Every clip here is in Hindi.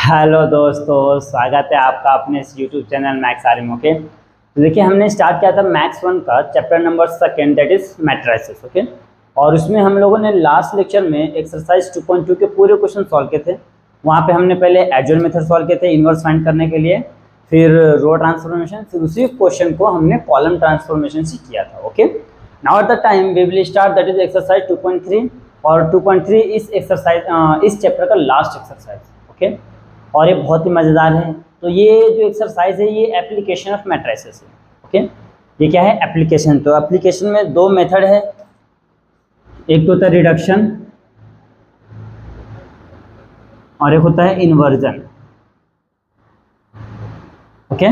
हेलो दोस्तों, स्वागत है आपका अपने इस YouTube channel maths Aryan. Okay, तो देखिए हमने स्टार्ट किया था मैथ्स 1 का chapter number 2 that is matrices. Okay, और उसमें हम लोगों ने लास्ट लेक्चर में एक्सरसाइज 2.2 के पूरे क्वेश्चन सॉल्व किए थे। वहाँ पे हमने पहले एडजॉइन मेथड सॉल्व किए थे इनवर्स फाइंड करने के लिए, फिर रो ट्रांसफॉर्मेशन, फिर उसी क्वेश्चन को हमने कॉलम ट्रांसफॉर्मेशन से किया था। Okay, now at the time we will start that is exercise 2.3 और 2.3 इस एक्सरसाइज इस चैप्टर का लास्ट एक्सरसाइज। ओके, और ये बहुत ही मज़ेदार है। तो ये जो एक्सरसाइज है ये एप्लीकेशन ऑफ मैट्रिसेस है। ओके, ये क्या है? एप्लीकेशन। तो एप्लीकेशन में दो मेथड है, एक तो होता है रिडक्शन और एक होता है inversion. Okay,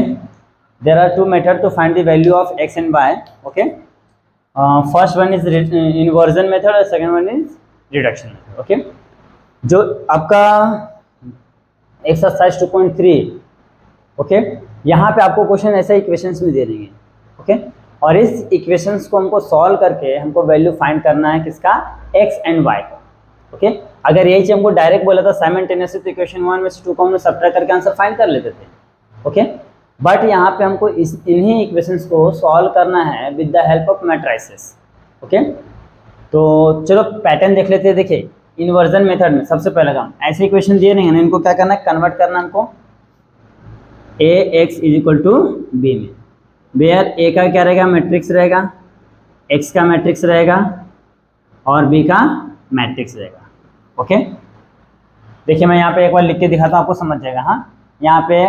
there are two method to find the value of X and Y. Okay, first one is inversion method और second one is reduction method. Okay, जो आपका एक्सरसाइज 2.3, ओके, यहाँ पे आपको क्वेश्चन ऐसे इक्वेशंस में दे देंगे। ओके, और इस इक्वेशंस को हमको सॉल्व करके हमको वैल्यू फाइंड करना है किसका? एक्स एंड वाई का। ओके, अगर यही चीज हमको डायरेक्ट बोला था साइमल्टेनियसली तो इक्वेशन 1 में से 2 को हम सब्ट्रैक्ट करके आंसर फाइंड कर लेते थे। ओके, बट यहाँ पे हमको इन्हीं इक्वेशंस को सॉल्व करना है with the help of matrices. Okay, तो चलो पैटर्न देख लेते हैं। देखिए इन्वर्जन मेथड में सबसे पहले काम, ऐसे इक्वेशन दिए नहीं है, इनको क्या करना है? कन्वर्ट करना हमको A X is equal to B में, वेयर ए का क्या रहेगा? मैट्रिक्स रहेगा, एक्स का मैट्रिक्स रहेगा और बी का मैट्रिक्स रहेगा। ओके, देखिए मैं यहाँ पे एक बार लिख के दिखाता हूँ, आपको समझ जाएगा। हाँ, यहाँ पे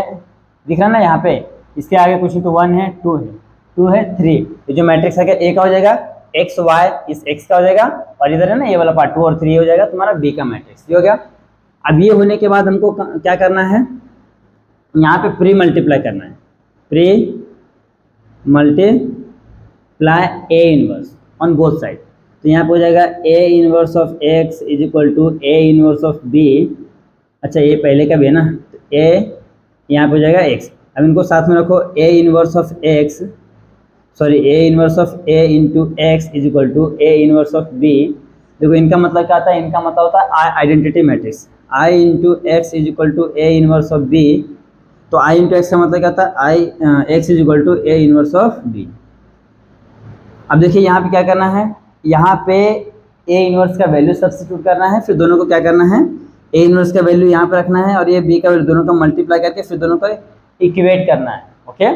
दिख रहा ना, यहाँ पे इसके आगे कुछ नहीं तो 1 है, 2 है, 2 है, 3। ये जो मैट्रिक्स है ए का हो जाएगा, एक्स वाई इस एक्स का हो जाएगा, और इधर है ना ये वाला पार्ट 2 और 3 हो जाएगा तुम्हारा बी का मैट्रिक्स। ये हो गया। अब ये होने के बाद हमको क्या करना है? यहाँ पे प्री मल्टीप्लाई करना है, pre multiply A inverse on both side. तो यहाँ पे हो जाएगा A inverse of X is equal to A inverse of B. अच्छा, ये पहले का भी है ना, तो ए यहाँ पे हो जाएगा एक्स। अब इनको साथ में रखो, A inverse of X, sorry A inverse of A into X is equal to A inverse of B. देखो इनका मतलब क्या आता है? इनका मतलब होता है I identity matrix, I into X is equal to A inverse of B. तो आई इंटू एक्स का मतलब क्या था? I X is equal to A inverse of B. अब देखिए यहाँ पे क्या करना है? यहाँ पे ए इनवर्स का वैल्यू सब्स्टिट्यूट करना है, फिर दोनों को क्या करना है? ए इनवर्स का वैल्यू यहाँ पे रखना है और ये बी का वैल्यू, दोनों को मल्टीप्लाई करके फिर दोनों को इक्वेट करना है। ओके,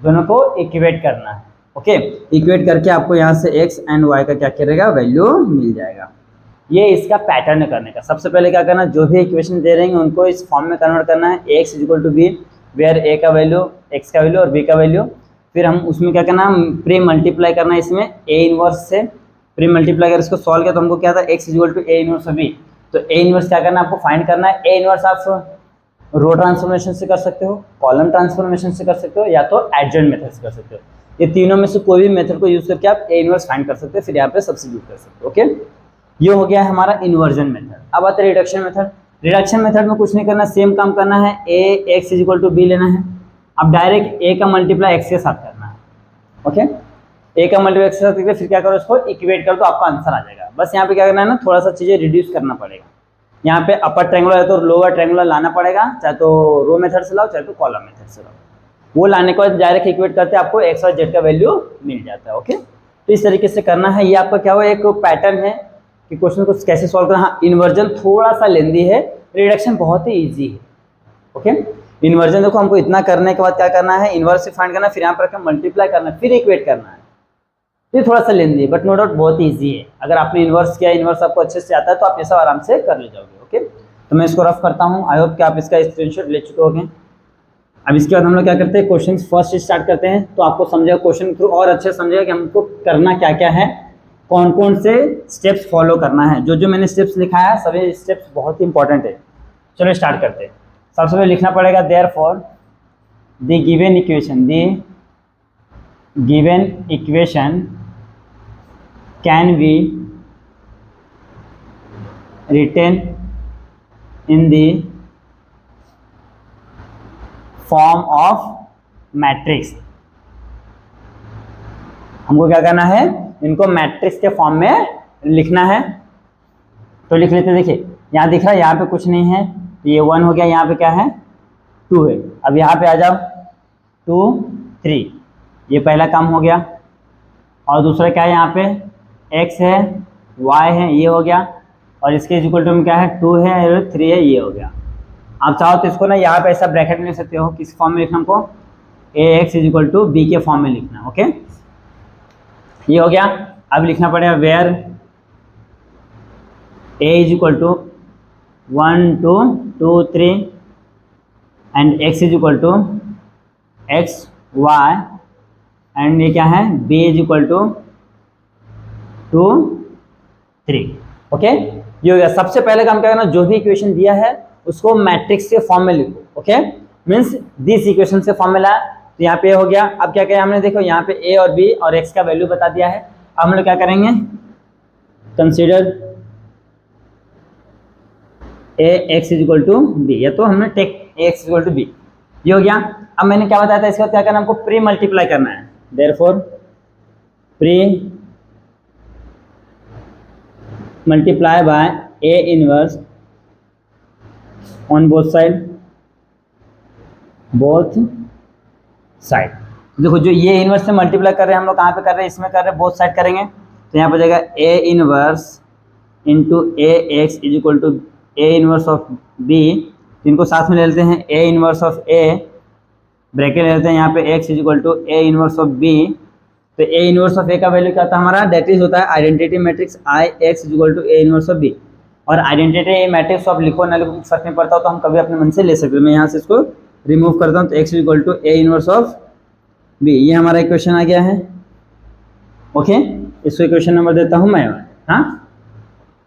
दोनों को इक्वेट करना है। ओके, इक्वेट करके आपको यहाँ से एक्स एंड वाई का क्या करेगा? वैल्यू मिल जाएगा। ये इसका पैटर्न है करने का। सबसे पहले क्या करना है? जो भी इक्वेशन दे रहे हैं उनको इस फॉर्म में कन्वर्ट करना है, X is equal to B, where A का वैल्यू, एक्स का वैल्यू और बी का वैल्यू। फिर हम उसमें क्या करना है? प्री मल्टीप्लाई करना है इसमें ए इनवर्स से। प्री मल्टीप्लाई कर इसको सॉल्व किया तो हमको क्या था? X is equal to A inverse of B. तो ए इनवर्स क्या करना है? आपको फाइंड करना है। ए इनवर्स आप रो ट्रांसफॉर्मेशन से कर सकते हो, कॉलम ट्रांसफॉर्मेशन से कर सकते हो, या तो एडजॉइंट मेथड से कर सकते हो। ये तीनों में से कोई भी मेथड को यूज करके आप ए इनवर्स फाइंड कर सकते हो, फिर यहाँ पे सब्स्टिट्यूट कर सकते हो। ओके, ये हो गया है हमारा इन्वर्जन मेथड। अब आता है रिडक्शन मेथड। रिडक्शन मेथड में कुछ नहीं करना, सेम काम करना है, A X is equal to B लेना है। अब डायरेक्ट ए का मल्टीप्लाई एक्स के साथ करना है। ओके, ए का मल्टीप्लाई एक्स के साथ करके फिर क्या करो? इसको इक्वेट कर दो, आपका आंसर आ जाएगा। बस यहाँ पे क्या करना है ना, थोड़ा सा चीजें रिड्यूस करना पड़ेगा। यहाँ पे अपर ट्रायंगुलर है तो लोअर ट्रायंगुलर लाना पड़ेगा, चाहे तो रो मेथड से लाओ चाहे तो कॉलम मेथड से लाओ। वो लाने के बाद डायरेक्ट इक्वेट करते आपको एक्स और जेड का वैल्यू मिल जाता है। ओके, तो इस तरीके से करना है। ये आपका क्या हुआ? एक पैटर्न है कि क्वेश्चन को कैसे सॉल्व करना। हाँ, इन्वर्जन थोड़ा सा लेंदी है, रिडक्शन बहुत ही ईजी है। ओके, इन्वर्जन देखो हमको इतना करने के बाद क्या करना है? इन्वर्स से फाइंड करना, फिर यहाँ पर रखकर मल्टीप्लाई करना, फिर इक्वेट करना है। ये थोड़ा सा लेंदी है बट नो डाउट बहुत ईजी है। अगर आपने इन्वर्स किया, इन्वर्स आपको अच्छे से आता है तो आप ये सब आराम से कर ले जाओगे। ओके, तो मैं इसको रफ करता हूँ। आई होप कि आप इसका स्क्रीनशॉट ले चुके होंगे। अब इसके बाद हम लोग क्या करते हैं? क्वेश्चन फर्स्ट स्टार्ट करते हैं, तो आपको समझेगा क्वेश्चन थ्रू और अच्छे समझेगा कि हमको करना क्या क्या है, कौन कौन से स्टेप्स फॉलो करना है। जो जो मैंने स्टेप्स लिखा है सभी स्टेप्स बहुत ही इंपॉर्टेंट है। चलो स्टार्ट करते हैं। सबसे पहले लिखना पड़ेगा therefore the given equation can be written in the form of matrix. हमको क्या करना है? इनको मैट्रिक्स के फॉर्म में लिखना है। तो लिख लेते हैं। देखिए यहाँ दिख रहा है, यहाँ पे कुछ नहीं है तो ये 1 हो गया, यहाँ पे क्या है 2 है। अब यहाँ पे आ जाओ 2 3, ये पहला काम हो गया। और दूसरा क्या है, यहाँ पे x है y है, ये हो गया। और इसके इक्वल टू में क्या है 2 है और 3 है, ये हो गया। आप चाहो तो इसको ना यहाँ पे ऐसा ब्रैकेट में लिख सकते हो, किस फॉर्म में लिखना हमको, ax इक्वल टू b के फॉर्म में लिखना। ओके, ये हो गया। अब लिखना पड़ेगा where a is equal to 1 2 2 3 and x is equal to x y and ये क्या है b is equal to 2 3। Okay, ये हो गया। सबसे पहले काम क्या करना, जो भी इक्वेशन दिया है उसको मैट्रिक्स के फॉर्म में लिखो। ओके, मीन्स दिस इक्वेशन से फॉर्मूला, तो यहाँ पे हो गया। अब क्या किया हमने, देखो यहाँ पे a और b और x का वैल्यू बता दिया है। अब हम लोग क्या करेंगे, consider a x is equal to b, या तो हमने take a x equal to b, ये हो गया। अब मैंने क्या बताया था, इसका क्या करना, हमको प्री मल्टीप्लाई करना है। Therefore pre multiply by a inverse on both side. देखो जो ये इनवर्स से मल्टीप्लाई कर रहे हैं हम लोग, कहाँ पे कर रहे हैं, इसमें कर रहे हैं, बोथ साइड करेंगे। तो यहाँ पर जाएगा a inverse into A X is equal to A inverse of b, इनको साथ में ले लेते हैं, a inverse of a bracket ले लेते हैं, यहाँ पे x is equal to A inverse of b। तो a इनवर्स ऑफ a का वैल्यू क्या था हमारा, दैट इज होता है identity matrix I x is equal to A inverse of b। और आइडेंटिटी मैट्रिक्स आप लिखो ना लिखो कुछ फर्क नहीं पड़ता, तो हम कभी अपने मन से ले सकते हैं। मैं यहाँ से इसको रिमूव करता हूँ, तो x is equal to A inverse of b, ये हमारा इक्वेशन आ गया है। ओके, इसको इक्वेशन नंबर देता हूँ मैं, हाँ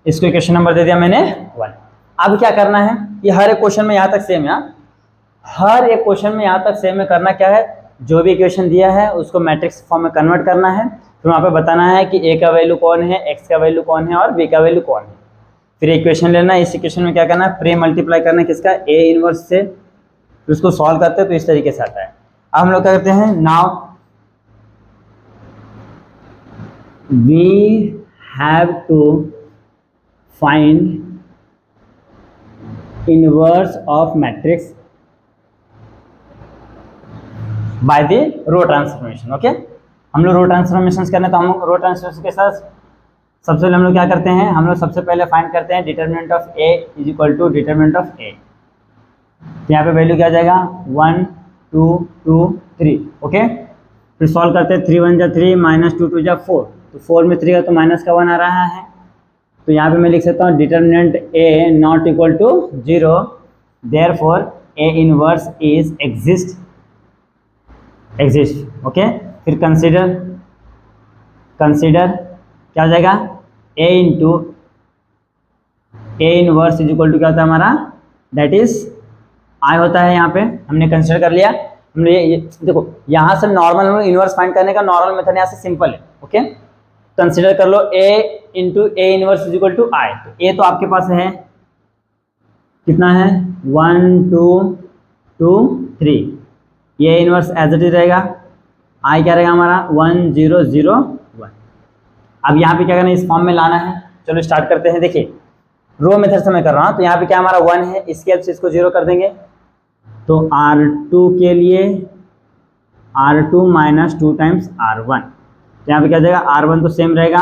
इसको इक्वेशन नंबर दे दिया मैंने 1। अब क्या करना है, ये हर एक क्वेश्चन में यहाँ तक सेम है, हर एक क्वेश्चन में यहाँ तक सेम है। करना क्या है, जो भी इक्वेशन दिया है उसको मैट्रिक्स फॉर्म में कन्वर्ट करना है, फिर वहाँ पे बताना है कि a का वैल्यू कौन है, x का वैल्यू कौन है और b का वैल्यू कौन है। फिर इक्वेशन लेना है, इस इक्वेशन में क्या करना है, प्री मल्टीप्लाई करना है किसका, a इनवर्स से, फिर उसको सॉल्व करते हैं तो इस तरीके से आता है। अब हम लोग क्या करते हैं, now we have to find inverse of matrix by the row transformation. Okay, हम लोग रो ट्रांसफॉर्मेशन करने, तो हम रो ट्रांसफॉर्मेशन के साथ सबसे पहले हम लोग क्या करते हैं, हम लोग सबसे पहले फाइंड करते हैं determinant of a is equal to determinant of a। यहाँ पे वैल्यू क्या जाएगा 1 2 2 3। ओके, फिर सॉल्व करते हैं, 3 1 जा 3 माइनस 2 2 जा 4, तो 4 में 3 का तो माइनस का 1 आ रहा है। तो यहाँ पे मैं लिख सकता हूँ determinant a not equal to 0, therefore a inverse is exist. Okay, फिर कंसीडर क्या हो जाएगा, a into A inverse is equal to क्या होता है हमारा, दैट इज I होता है। यहाँ पे हमने कंसीडर कर लिया। हमने ये देखो, यहाँ से नॉर्मल इनवर्स फाइंड करने का नॉर्मल मेथड यहाँ से सिंपल है। ओके, कंसीडर कर लो a into A inverse is equal to I। तो a तो आपके पास है, कितना है 1 2 2 3, ये इनवर्स एज इट इज रहेगा। I क्या रहेगा हमारा 1 0 0 1। अब यहाँ पे क्या करना है, इस फॉर्म में लाना है। चलो स्टार्ट करते हैं। देखिए रो मेथड से मैं कर रहा हूँ, तो यहाँ पे क्या हमारा 1 है, इसके अब से इसको 0 कर देंगे। तो R2 के लिए R2 माइनस 2 टाइम्स R1, तो यहाँ पे क्या जाएगा R1 तो सेम रहेगा।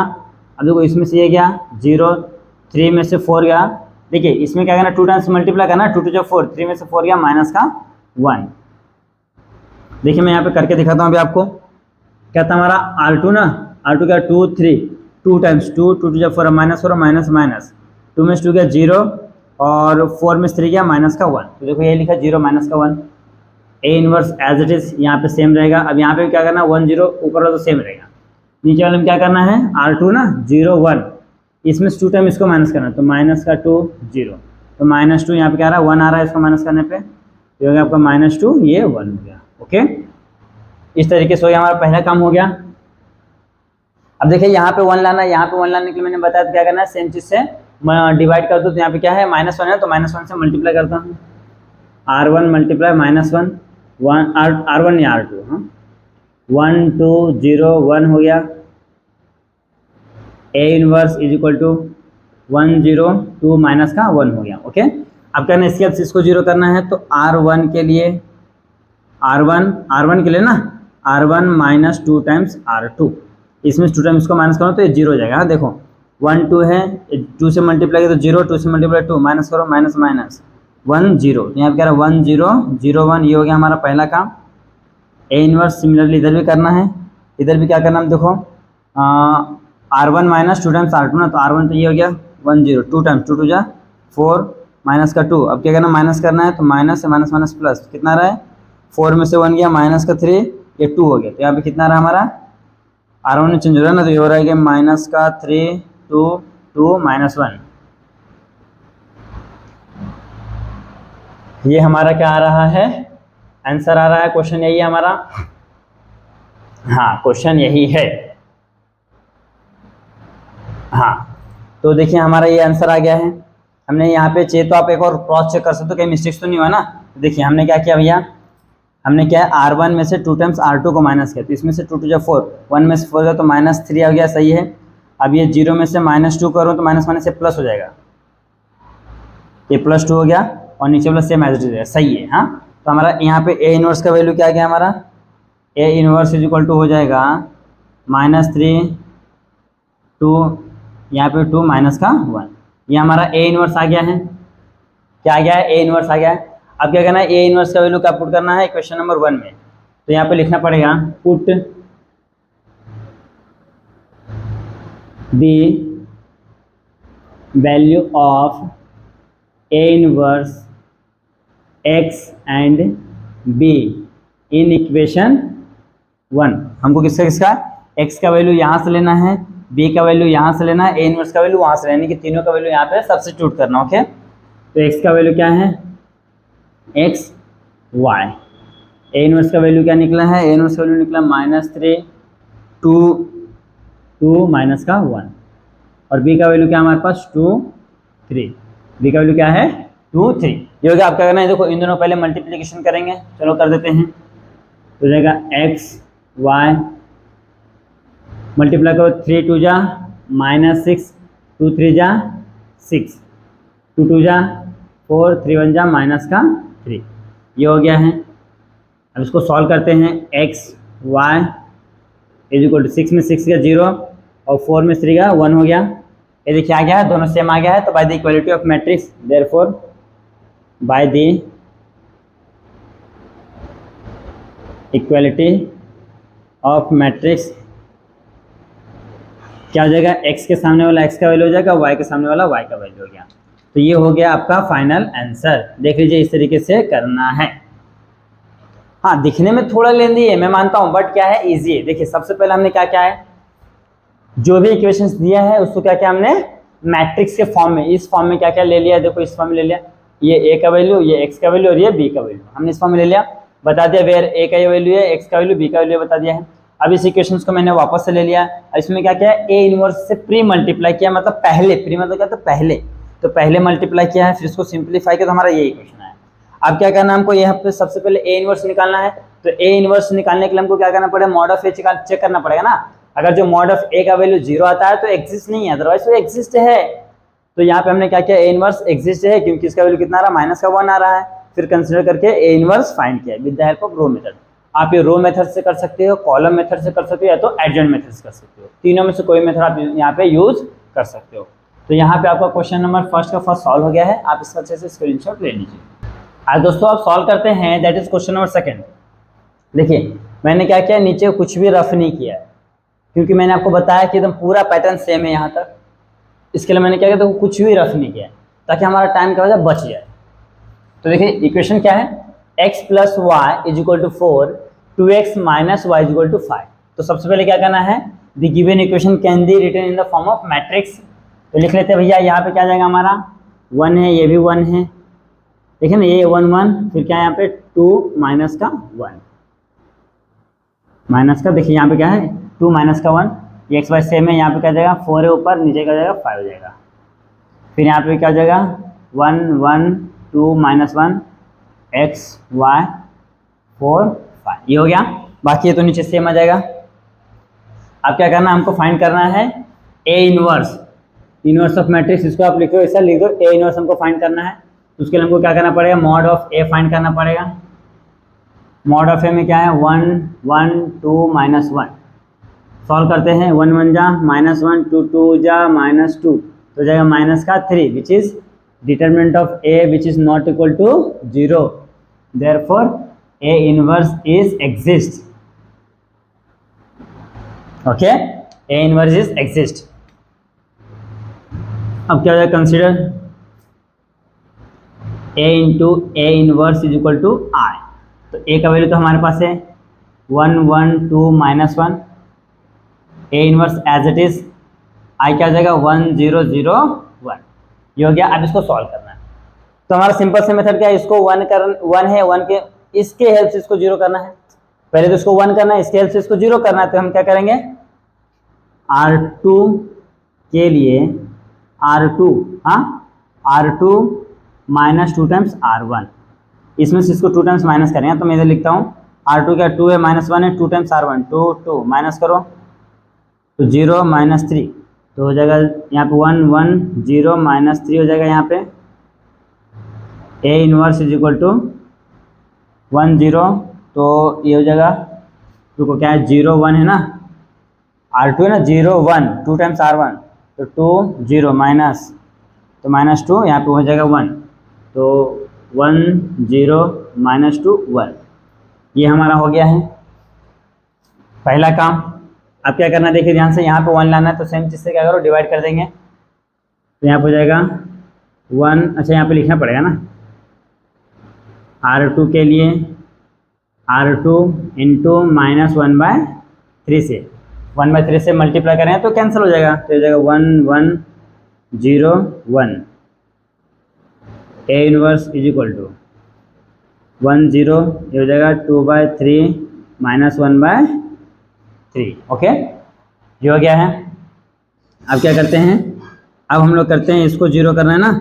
अब देखो इसमें से ये गया 0, 3 में से 4 गया। देखिए इसमें क्या करना, 2 टाइम्स मल्टीप्लाई करना, 2 2 4, 3 में से 4 गया माइनस का 1। देखिए मैं यहाँ पे करके दिखाता हूँ अभी आपको। क्या था हमारा R2 ना, R2 क्या 2 3, 2 टाइम्स 2 2 2 4 माइनस 4 माइनस माइनस, 2 में से 2 गया 0 और 4 में से 3 गया माइनस का 1। तो देखो ये लिखा 0 माइनस का 1। A inverse as it is यहाँ पे सेम रहेगा। अब यहाँ पे क्या करना, 1 0 ऊपर वाला तो सेम रहेगा, नीचे वाले में क्या करना है R2 ना 0 1, इसमें से 2 टाइम इसको माइनस करना, तो माइनस का 2 0, तो माइनस 2 यहाँ पे क्या आ रहा है 1 आ रहा है, इसको माइनस करने पे ये हो गया आपका माइनस 2, ये 1 हो गया। ओके, इस तरीके से हो गया हमारा पहला काम हो गया। अब देखिए यहाँ पे 1 लाना है, यहाँ पे 1 लाने के लिए मैंने बताया क्या करना है, सेम चीज से डिवाइड कर दो। तो यहाँ पे क्या है -1 है, तो -1 से मल्टीप्लाई करता हूँ, R1 मल्टीप्लाई -1 R1 या R2, हाँ 1 2 0 1 हो गया। A inverse is equal to 1 0 2 minus का 1 हो गया। ओके, अब कहना इसके अब इसको जीरो करना है तो R1 के लिए R1 के लिए ना R1 माइनस 2 टाइम्स R2, इसमें 2 टाइम्स को माइनस करो तो ये जीरो हो जाएगा। हाँ देखो 1 2 है, 2 से मल्टीप्लाई तो जीरो, 2 से मल्टीप्लाई 2, माइनस करो माइनस माइनस 1 0, यहाँ पे कह रहा है 1 0 0 1, ये हो गया हमारा पहला काम। ए इनवर्स सिमिलरली इधर भी करना है, इधर भी क्या करना है देखो R1 माइनस 2 टाइम्स R2 ना, तो R1 तो ये हो गया 1 0, 2 टाइम्स 2 2 जा 4 माइनस का 2, अब क्या करना माइनस करना है तो माइनस से माइनस माइनस प्लस, कितना रहा है 4 में से 1 गया माइनस का 3, ये 2 हो गया, तो यहाँ पे कितना रहा हमारा R1 में चेंज हो रहा है ना, तो ये हो रहा है कि माइनस का 3 2 2 माइनस 1, ये हमारा क्या आ रहा है आंसर आ रहा है, क्वेश्चन यही है हमारा। हाँ क्वेश्चन यही है। हाँ तो देखिए हमारा ये आंसर आ गया है। हमने यहाँ पे चाहिए तो आप एक और क्रॉस चेक कर सकते हो कहीं मिस्टेक्स तो नहीं हुआ ना। तो देखिए हमने क्या किया भैया, हमने क्या है R1 में से 2 टाइम्स R2 को माइनस किया, तो इसमें से 2 2 जा 4, 1 में से 4 गया तो माइनस 3 आ गया, सही है। अब ये 0 में से माइनस 2 करूँ तो माइनस माइनस से प्लस हो जाएगा, ये प्लस 2 हो गया और नीचे plus same as it is है, सही है। हाँ तो हमारा यहाँ पे ए इनवर्स का वैल्यू क्या आ गया हमारा, A inverse is equal to हो जाएगा -3 2, यहाँ पे 2 माइनस का 1, ये हमारा ए इनवर्स आ गया है। क्या आ गया है, ए इनवर्स आ गया है। अब क्या करना है, ए इनवर्स का वैल्यू क्या पुट करना है क्वेश्चन नंबर 1 में, तो यहाँ पे लिखना पड़ेगा put the value of A inverse x and be in equation 1। हमको किसका किसका एक्स का वैल्यू यहाँ से लेना है, बी का वैल्यू यहाँ से लेना है, ए इनवर्स का वैल्यू वहाँ से लेना है, कि तीनों का वैल्यू यहाँ पे सब्स्टिट्यूट करना। ओके तो एक्स का वैल्यू क्या है, एक्स वाई, ए इनवर्स का वैल्यू क्या निकला है, ए इनवर्स का वैल्यू निकला -3 2 2 माइनस का 1, और बी का वैल्यू क्या हमारे पास 2 3, बी का वैल्यू क्या है 2 3। ये हो गया। आप क्या करना है देखो इन दोनों पहले मल्टीप्लिकेशन करेंगे, चलो कर देते हैं, तो जाएगा एक्स वाई मल्टीप्लाई करो 3 2 जा -6 2 3 जा 6 2 2 जा 4 3 1 जा माइनस का 3, ये हो गया है। अब इसको सॉल्व करते हैं, X Y is equal to 6 में 6 का 0 और 4 में 3 का 1 हो गया, ये देखिए आ गया है, दोनों सेम आ गया है। तो bye the equality of matrix therefore by the equality of matrix क्या हो जाएगा, x के सामने वाला x का वैल्यू हो जाएगा, y के सामने वाला y का वैल्यू हो गया। तो ये हो गया आपका फाइनल आंसर। देख लीजिए इस तरीके से करना है। हाँ दिखने में थोड़ा लेंदी है मैं मानता हूँ, बट क्या है इजी है। देखिए सबसे पहले हमने क्या क्या है, जो भी इक्वेशंस दिया है उसको क्या क्या हमने मैट्रिक्स के फॉर्म में, इस फॉर्म में क्या क्या ले लिया, देखो इस फॉर्म में ले लिया, ये a का वैल्यू, ये x का वैल्यू और ये b का वैल्यू हमने इस फॉर्म में ले लिया, बता दिया वेयर a का ये वैल्यू है, x का वैल्यू, b का वैल्यू बता दिया है। अब इस इक्वेशंस को मैंने वापस से ले लिया, इसमें क्या क्या है, a इनवर्स से प्री मल्टीप्लाई किया, मतलब पहले, प्री मतलब क्या, तो पहले मल्टीप्लाई किया है, फिर इसको सिंप्लीफाई किया, तो हमारा ये इक्वेशन है। अब क्या करना है हमको, यहाँ पे सबसे पहले a इनवर्स निकालना है, तो a इनवर्स निकालने के लिए हमको क्या करना पड़ेगा, मॉड ऑफ a चेक करना पड़ेगा ना। अगर जो मॉड ऑफ a का वैल्यू 0 आता है तो एग्जिस्ट नहीं है, अदरवाइज वो एग्जिस्ट है। तो यहाँ पे हमने क्या किया, a इनवर्स एग्जिस्ट है क्योंकि इसका वैल्यू कितना आ रहा है, -1 आ रहा है। फिर कंसीडर करके a इनवर्स फाइंड किया with the help of row method. आप ये रो मेथड से कर सकते हो, कॉलम मेथड से कर सकते हो, या तो एडजॉइंट मेथड से कर सकते हो, तीनों में से कोई मेथड आप यहाँ पे यूज कर सकते हो। तो यहाँ पे आपका क्वेश्चन नंबर फर्स्ट का फर्स्ट सॉल्व हो गया है, आप इसका अच्छे से स्क्रीनशॉट ले लीजिए। आज दोस्तों आप सॉल्व करते हैं, that is question number second. देखिए मैंने क्या किया, नीचे कुछ भी रफ नहीं किया है क्योंकि मैंने आपको बताया कि एकदम पूरा पैटर्न सेम है यहाँ तक। इसके लिए मैंने क्या किया, तो कुछ भी रफ नहीं किया ताकि हमारा टाइम का वजह बच जाए। तो देखिए इक्वेशन क्या है, x + y = 4 2x - y = 5। तो सबसे पहले क्या करना है, the given equation can be written in the form of matrix. तो लिख लेते हैं भैया, यहाँ पे क्या जाएगा हमारा 1 है, ये भी 1 है, देखिए ना, ये 1 1, फिर क्या है यहाँ पे 2 माइनस का 1 माइनस का, देखिए यहाँ पे क्या है 2 माइनस का 1, ये x y सेम है, यहाँ पे क्या जाएगा 4 है ऊपर, नीचे क्या जाएगा 5 हो जाएगा। फिर यहाँ पे क्या हो जाएगा 1 1 2 - 1 x y 4 5, ये हो गया। बाकी ये तो नीचे सेम आ जाएगा। अब क्या करना है, हमको फाइंड करना है a इनवर्स ऑफ मैट्रिक्स। इसको आप लिखो, ऐसा लिख दो, a इनवर्स हमको फाइंड करना है। तो उसके लिए हमको क्या करना पड़ेगा, मॉड ऑफ ए फाइंड करना पड़ेगा। मॉड ऑफ ए में क्या है, 1 1 2 -1। सॉल्व करते हैं, 1 1 जा -1, 2 2 जा -2, तो जाएगा माइनस का 3 which is determinant of A which is not equal to 0, therefore A inverse is exist. Okay, A inverse is exist. अब क्या हो जाएगा, consider A into A inverse is equal to I. तो ए का वैल्यू तो हमारे पास है 1 1 2 -1, A inverse as it is, I क्या हो जाएगा 1 0 0 1। ये हो गया। अब इसको सॉल्व करना है, तो हमारा सिंपल से मेथड क्या है, इसको 1 है, 1 के इसके हेल्प से इसको 0 करना है। पहले तो इसको 1 करना है, इसके हेल्प से इसको 0 करना है। तो हम क्या करेंगे, R2 के लिए R2, हाँ R2 -2 टाइम्स R1, इसमें से इसको 2 टाइम्स माइनस करेंगे। तो मैं इधर लिखता हूँ R2 क्या 2 है -1 है, 2 टाइम्स R1 2 2 माइनस करो तो 0 -3, तो हो जाएगा यहाँ पे 1 1 0 -3 हो जाएगा। यहाँ पे A inverse is equal to 1 0, तो ये हो जाएगा, रुको क्या है 0 1 है ना, R2 है ना 0 1, 2 टाइम्स R1 तो 2 0 माइनस, तो -2 यहाँ पे हो जाएगा 1, तो 1 0 -2 1। ये हमारा हो गया है पहला काम। अब क्या करना है, देखिए ध्यान से, यहाँ पे 1 लाना है, तो सेम चीज़ से क्या करो, डिवाइड कर देंगे। तो यहाँ पे हो जाएगा 1, अच्छा यहाँ पे लिखना पड़ेगा ना, R2 के लिए R2 इंटू -1/3 से 1/3 से मल्टीप्लाई करें तो कैंसिल हो जाएगा, तो हो जाएगा 1 1 0 1, A inverse is equal to 1 0, ये हो जाएगा 2/3 -1/3। ओके, ये हो गया है। अब क्या करते हैं, अब हम लोग करते हैं, इसको 0 करना है ना,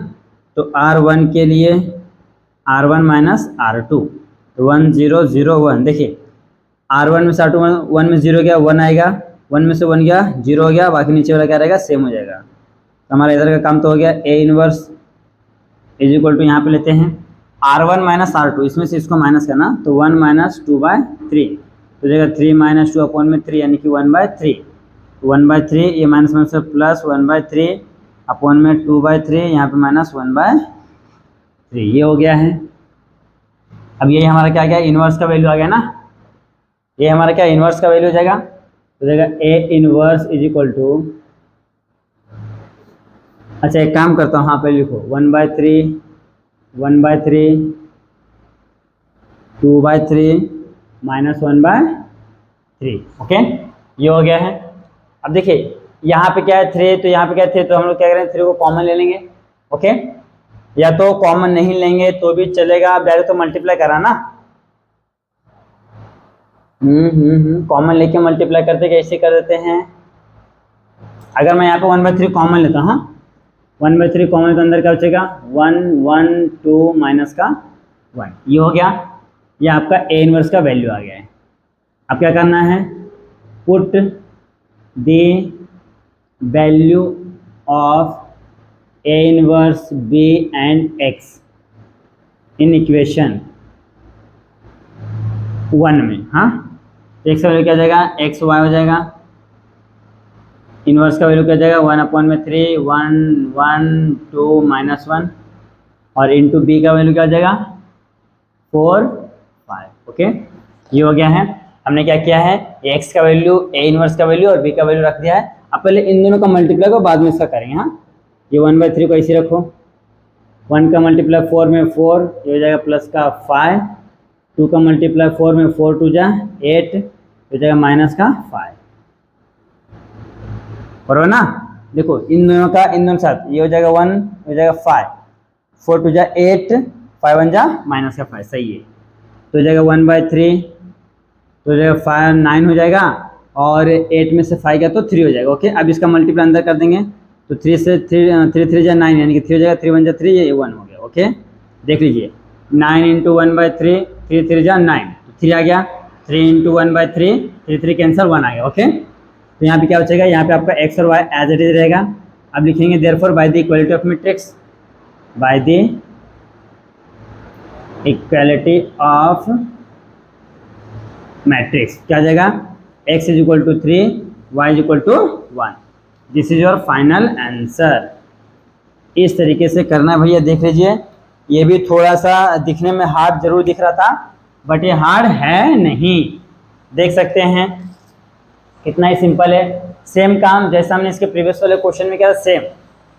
तो R1 के लिए R1 माइनस R2, तो 1 0 0 1। देखिए R1 में से R2 1 में 0 गया 1 आएगा, 1 में से 1 गया 0 हो गया, बाकी नीचे वाला क्या रहेगा, सेम हो जाएगा। तो हमारा इधर का काम तो हो गया। A inverse is equal to, यहाँ पे लेते हैं R1 माइनस R2, इसमें से इसको माइनस करना, तो 1 - 2/3, तो जाएगा 3 - 2 अपॉन में 3 यानी कि 1/3, 1/3 ये माइनस से प्लस 1/3 अपॉन में 2/3, यहाँ पे -1/3, ये हो गया है। अब ये हमारा क्या गया, इनवर्स का वैल्यू आ गया ना, ये हमारा क्या इनवर्स का वैल्यू हो जाएगा, तो जाएगा A inverse is equal to, अच्छा एक काम करता हूँ, हाँ पे लिखो 1/3 1/3 2/3 -1/3। ओके, ये हो गया है। अब देखिए यहाँ पे क्या है 3, तो यहाँ पे क्या है 3, तो हम लोग क्या करेंगे 3 को कॉमन ले लेंगे। ओके, या तो कॉमन नहीं लेंगे तो भी चलेगा, आप डायरेक्ट तो मल्टीप्लाई करा ना, कॉमन लेके मल्टीप्लाई करते कैसे कर देते हैं। अगर मैं यहाँ पे 1/3 कॉमन लेता हूँ, 1/3 कॉमन के अंदर क्या बचेगा 1 1 2 माइनस का 1, ये हो गया। ये आपका ए इनवर्स का वैल्यू आ गया है। अब क्या करना है, put the value of A inverse B and X in equation 1 में। हाँ, एक्स का वैल्यू क्या जाएगा, एक्स वाई हो जाएगा, इनवर्स का वैल्यू क्या जाएगा 1/3 1 1 2 -1, और इंटू बी का वैल्यू क्या हो जाएगा 4 5। ओके, ये हो गया है। हमने क्या किया है, एक्स का वैल्यू, ए इनवर्स का वैल्यू और बी का वैल्यू रख दिया है। अब पहले इन दोनों का मल्टीप्लाई को बाद में इसका करेंगे। हाँ, ये 1/3 को ऐसे रखो, 1 का मल्टीप्लाई 4 में 4, ये हो जाएगा प्लस का 5, 2 का मल्टीप्लाई 4 में 4 2 जा 8, हो जाएगा माइनस का 5, बराबर ना। देखो इन दोनों का इन दोनों साथ, ये हो जाएगा 1, हो जाएगा 5, 4 2 जा 8, 5 1 जा माइनस का 5, सही है। तो हो जाएगा 1/3, तो हो जाएगा 5 9 हो जाएगा, और 8 में से 5 गया तो 3 हो जाएगा। ओके, अब इसका मल्टीप्लाई अंदर कर देंगे, तो 3 से 3 3 जा 9 यानी कि 3 हो जाएगा, 3 1 जा 3, ये 1 हो गया। ओके, देख लीजिए 9 × 1/3, 3 3 जा 9, तो 3 आ गया, 3 × 1/3, 3 3 कैंसिल 1 आ गया। ओके, तो यहाँ पे क्या बचेगा, यहाँ पे आपका एक्स और वाई एज इट इज रहेगा। अब लिखेंगे therefore by the equality of matrix, by the equality of matrix क्या आ जाएगा, x is equal to 3, y is equal to 1। This is your final answer. इस तरीके से करना है भैया। देख लीजिए, ये भी थोड़ा सा दिखने में हार्ड जरूर दिख रहा था, बट ये हार्ड है नहीं। देख सकते हैं कितना ही सिंपल है। सेम काम जैसा हमने इसके प्रीवियस वाले क्वेश्चन में किया था, सेम।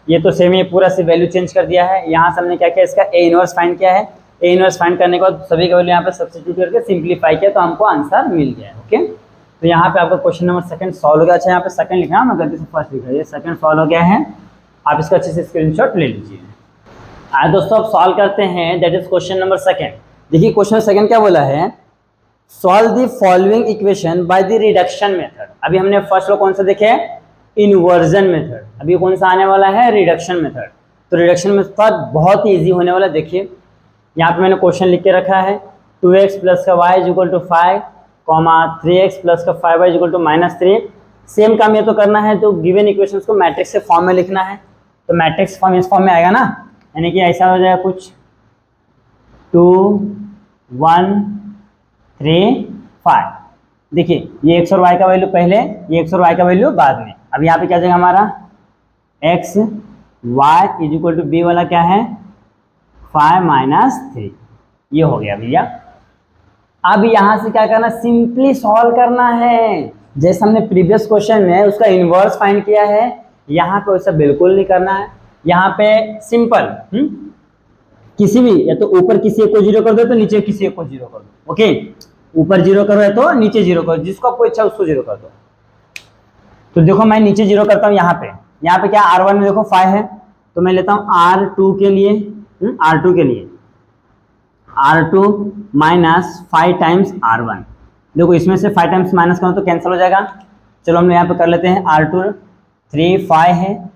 ये तो सेम, ये पूरा से वैल्यू चेंज कर दिया है। यहाँ से हमने क्या किया, इसका ए इनवर्स फाइंड किया है। ए इनवर्स फाइंड करने के बाद सभी का वैल्यू यहाँ पे सब्स्टिट्यूट करके सिंप्लीफाई किया, तो हमको आंसर मिल गया है। ओके, तो यहाँ पे आपका क्वेश्चन नंबर सेकंड सॉल्व हो गया। अच्छा, यहाँ पे सेकंड लिखा है, मैं गलती से फर्स्ट लिखा है, ये सेकंड सॉल्व हो गया है। आप इसका अच्छे से स्क्रीनशॉट ले लीजिए। आज दोस्तों अब सॉल्व करते हैं, that is question number second. देखिए क्वेश्चन सेकंड क्या बोला है, solve the following equation by the reduction method. अभी हमने फर्स्ट लो कौन सा देखे, इन्वर्जन मेथड। अभी कौन सा आने वाला है, रिडक्शन मेथड। तो रिडक्शन मेथड बहुत ही ईजी होने वाला। देखिए यहाँ पे मैंने क्वेश्चन लिख के रखा है, 2x प्लस का y is equal to 5, 3x plus का 5y is equal to -3। Same काम ये तो करना है, तो गिवन इक्वेशंस को मैट्रिक्स के फॉर्म में लिखना है। तो मैट्रिक्स फॉर्म इस फॉर्म में आएगा ना, यानी कि ऐसा हो जाएगा कुछ 2 1 3 5। देखिए ये x और y का वैल्यू पहले, ये x और y का वैल्यू बाद में। अब यहाँ पे क्या जाएगा हमारा, x y is equal to B वाला क्या है, 5 - 3। ये हो गया भैया। अब यहाँ से क्या करना, सिंपली सॉल्व करना है। जैसे हमने प्रीवियस क्वेश्चन में उसका इनवर्स फाइंड किया है, यहाँ पे वैसा बिल्कुल नहीं करना है। यहाँ पे सिंपल किसी भी, या तो ऊपर किसी एक को 0 कर दो, तो नीचे किसी एक को 0 कर दो। ओके, ऊपर 0 करो या तो नीचे 0 करो, जिसको आपको इच्छा उसको 0 कर दो। तो देखो मैं नीचे 0 करता हूँ। यहाँ पे क्या R1 में देखो 5 है, तो मैं लेता हूँ R2 के लिए, R2 के लिए R2 माइनस 5 टाइम्स R1। देखो इसमें से 5 टाइम्स माइनस करो तो कैंसिल हो जाएगा। चलो हम यहाँ पे कर लेते हैं, R2 3 5 है,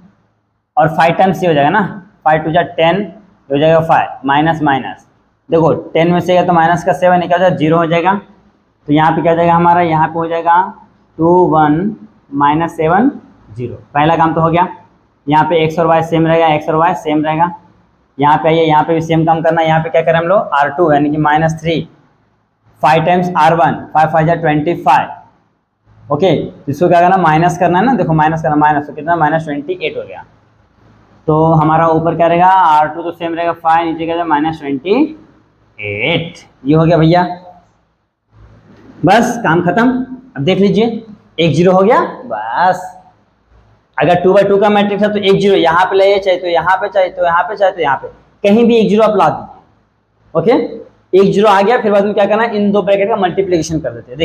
और 5 टाइम्स ये हो जाएगा ना, 5 2 10 हो जाएगा 5 माइनस माइनस। देखो 10 में से गया तो माइनस का 7 निकल जाए, 0 हो जाएगा। तो यहाँ पे क्या हो जाएगा हमारा, यहाँ पे हो जाएगा 2 1 -7 0। पहला काम तो हो गया। यहाँ पे x और y सेम रहेगा, x और y सेम रहेगा। यहाँ पे आइए, यहाँ पे भी सेम काम करना है। यहाँ पे क्या करें हम लोग, R2 यानी कि -3, 5 टाइम्स R1, 5 5 25। ओके, इसको क्या करना, माइनस करना है ना। देखो माइनस करना, माइनस तो कितना, -28 हो गया। तो हमारा ऊपर क्या रहेगा, R2 तो सेम रहेगा 5, नीचे क्या जाएगा -28। ये हो गया भैया, बस काम खत्म। अब देख लीजिए 1 0 हो गया बस। अगर 2 by 2 का मैट्रिक्स है तो 1 0 यहाँ पे लाइए, चाहे तो यहाँ पे, चाहे तो यहाँ पे, चाहे तो यहाँ पे, कहीं भी 1 0 आप ला दीजिए। ओके, 1 0 आ गया, फिर बाद में क्या करना है, इन दो ब्रैकेट का मल्टीप्लिकेशन कर देते हैं।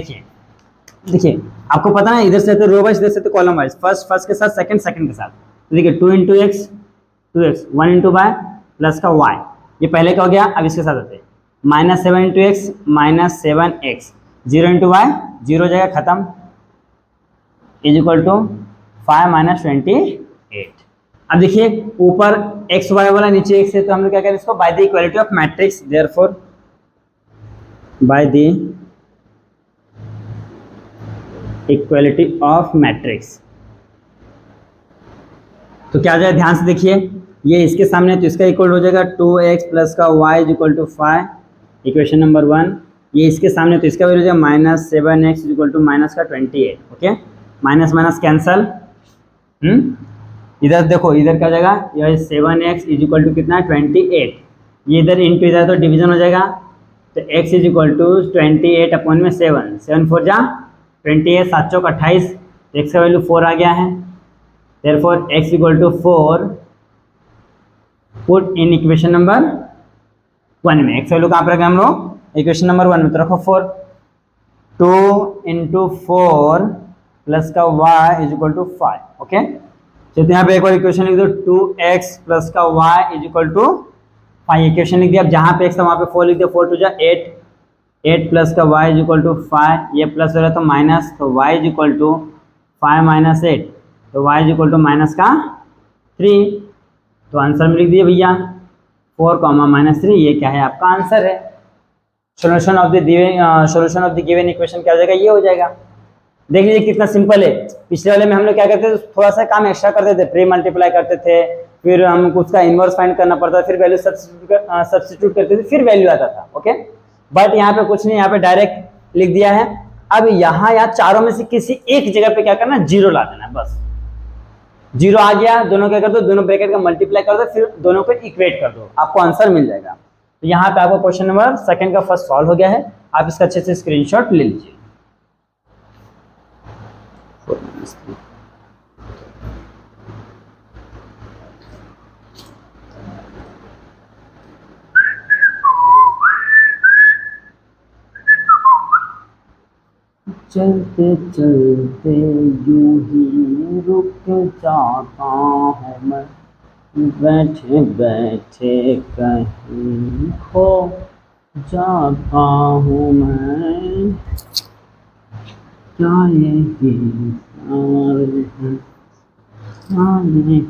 देखिए आपको पता है इधर से तो रो वाइज, इधर से तो कॉलम वाइज, फर्स्ट के साथ सेकंड के साथ। तो देखिए 2 × x 2x, 1 × y प्लस का y, ये पहले का हो गया। अब इसके साथ होते हैं -7 × x -7x, 0 × y 0 हो जाएगा, खत्म, इज इक्वल टू 5 -28। अब देखिए ऊपर x y वाला, नीचे x है, तो हम लोग क्या करें इसको, bye the equality of matrix, therefore by the equality of matrix. तो क्या हो जाएगा, ध्यान से देखिए, ये इसके सामने है तो इसका इक्वल हो जाएगा 2x प्लस का y is equal to 5, equation number 1। ये इसके सामने तो इसका वैल्यू हो जाएगा -7x is equal to -28। Okay, minus minus cancel. इधर देखो, इधर क्या हो जाएगा, यह 7x इज इक्वल टू कितना, 28। ये इधर इंटू इधर तो डिवीजन हो जाएगा, तो x is equal to 28 upon में 7, 7 4 जा 28, 7 चौक 28, x का वैल्यू 4 आ गया है। therefore x equal to 4 put in equation number 1 में। x वैल्यू कहाँ पर रखें हम लोग, इक्वेशन नंबर 1 में, तो रखो 4। 2 × 4 प्लस का y is equal to 5। Okay, तो यहाँ पे एक बार इक्वेशन लिख दो, 2x प्लस का y is equal to 5। Equation लिख दिया। अब जहाँ पे x था वहाँ पे 4 लिख दिया, 4 2 जा 8, 8 प्लस का y इज इक्वल टू 5, ये प्लस हो रहा है तो माइनस, तो y इज इक्वल टू 5 - 8, तो y is equal to minus का 3। तो आंसर में लिख दिए भैया 4, -3, ये क्या है आपका आंसर है। Solution of the given equation क्या हो जाएगा, ये हो जाएगा। देख लीजिए कितना सिंपल है। पिछले वाले में हम लोग क्या करते थे, थोड़ा सा काम एक्स्ट्रा करते थे, प्री मल्टीप्लाई करते थे, फिर हमको उसका इनवर्स फाइंड करना पड़ता था, फिर वैल्यू सब्स्टिट्यूट करते थे, फिर वैल्यू आता था। ओके, बट यहाँ पे कुछ नहीं, यहाँ पे डायरेक्ट लिख दिया है। अब यहाँ चारों में से किसी एक जगह पे क्या करना है, जीरो ला देना है, बस जीरो आ गया, दोनों क्या कर दो, दोनों ब्रैकेट का मल्टीप्लाई कर दो, फिर दोनों को इक्वेट कर दो, आपको आंसर मिल जाएगा। तो यहाँ पे आपको क्वेश्चन नंबर सेकंड का फर्स्ट सॉल्व हो गया है, आप इसका अच्छे से स्क्रीनशॉट ले लीजिए। चलते चलते यूं ही रुक जाता हूँ मैं, बैठे बैठे कहीं खो जाता हूँ मैं, क्या यही सारे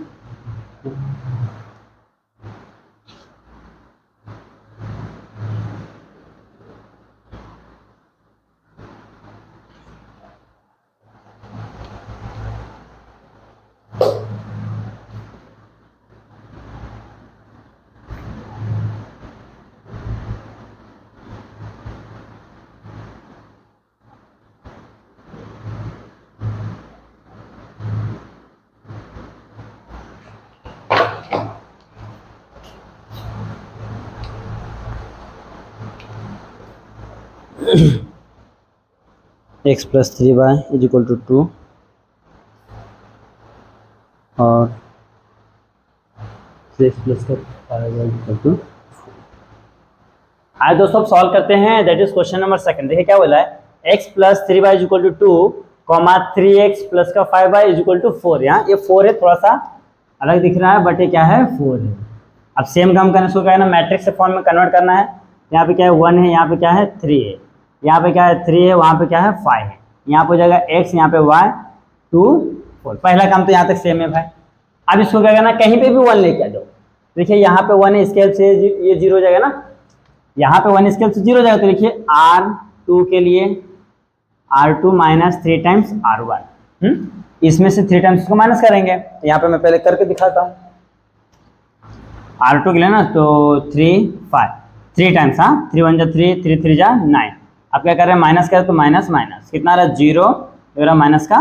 x plus 3y is equal to 2 और 6 प्लस का 5y इक्वल टू 4। आइए दोस्तों सॉल्व करते हैं, that is question number second. देखिए क्या बोला है, x plus 3y is equal to 2 comma 3x plus का 5y इज इक्वल टू 4। यहाँ ये 4 है, थोड़ा सा अलग दिख रहा है, बट ये क्या है, 4 है। अब सेम काम करना, इसको क्या है ना, मैट्रिक्स के फॉर्म में कन्वर्ट करना है। यहाँ पे क्या है, 1 है, यहाँ पे क्या है, 3 है, यहाँ पे क्या है, 3 है, वहाँ पे क्या है, 5 है, यहाँ पे हो जाएगा x, यहाँ पे y, 2 4। पहला काम तो यहाँ तक सेम है भाई। अब इसको क्या करना, कहीं पे भी 1 लेके आ जाओ। देखिए यहाँ पे 1 है, स्केल से ये 0 हो जाएगा ना, यहाँ पे 1 स्केल से 0 हो जाएगा। तो देखिए R2 के लिए R2 माइनस 3 टाइम्स R1, इसमें से 3 टाइम्स इसको माइनस करेंगे। तो यहाँ पे मैं पहले करके दिखाता हूँ। R2 के लिए ना, तो 3 5 3 टाइम्स, हाँ 3 1 जा 3, 3 3 जा 9। अब क्या कर रहे हैं, माइनस करें तो माइनस माइनस कितना रहा, 0 मेरा माइनस का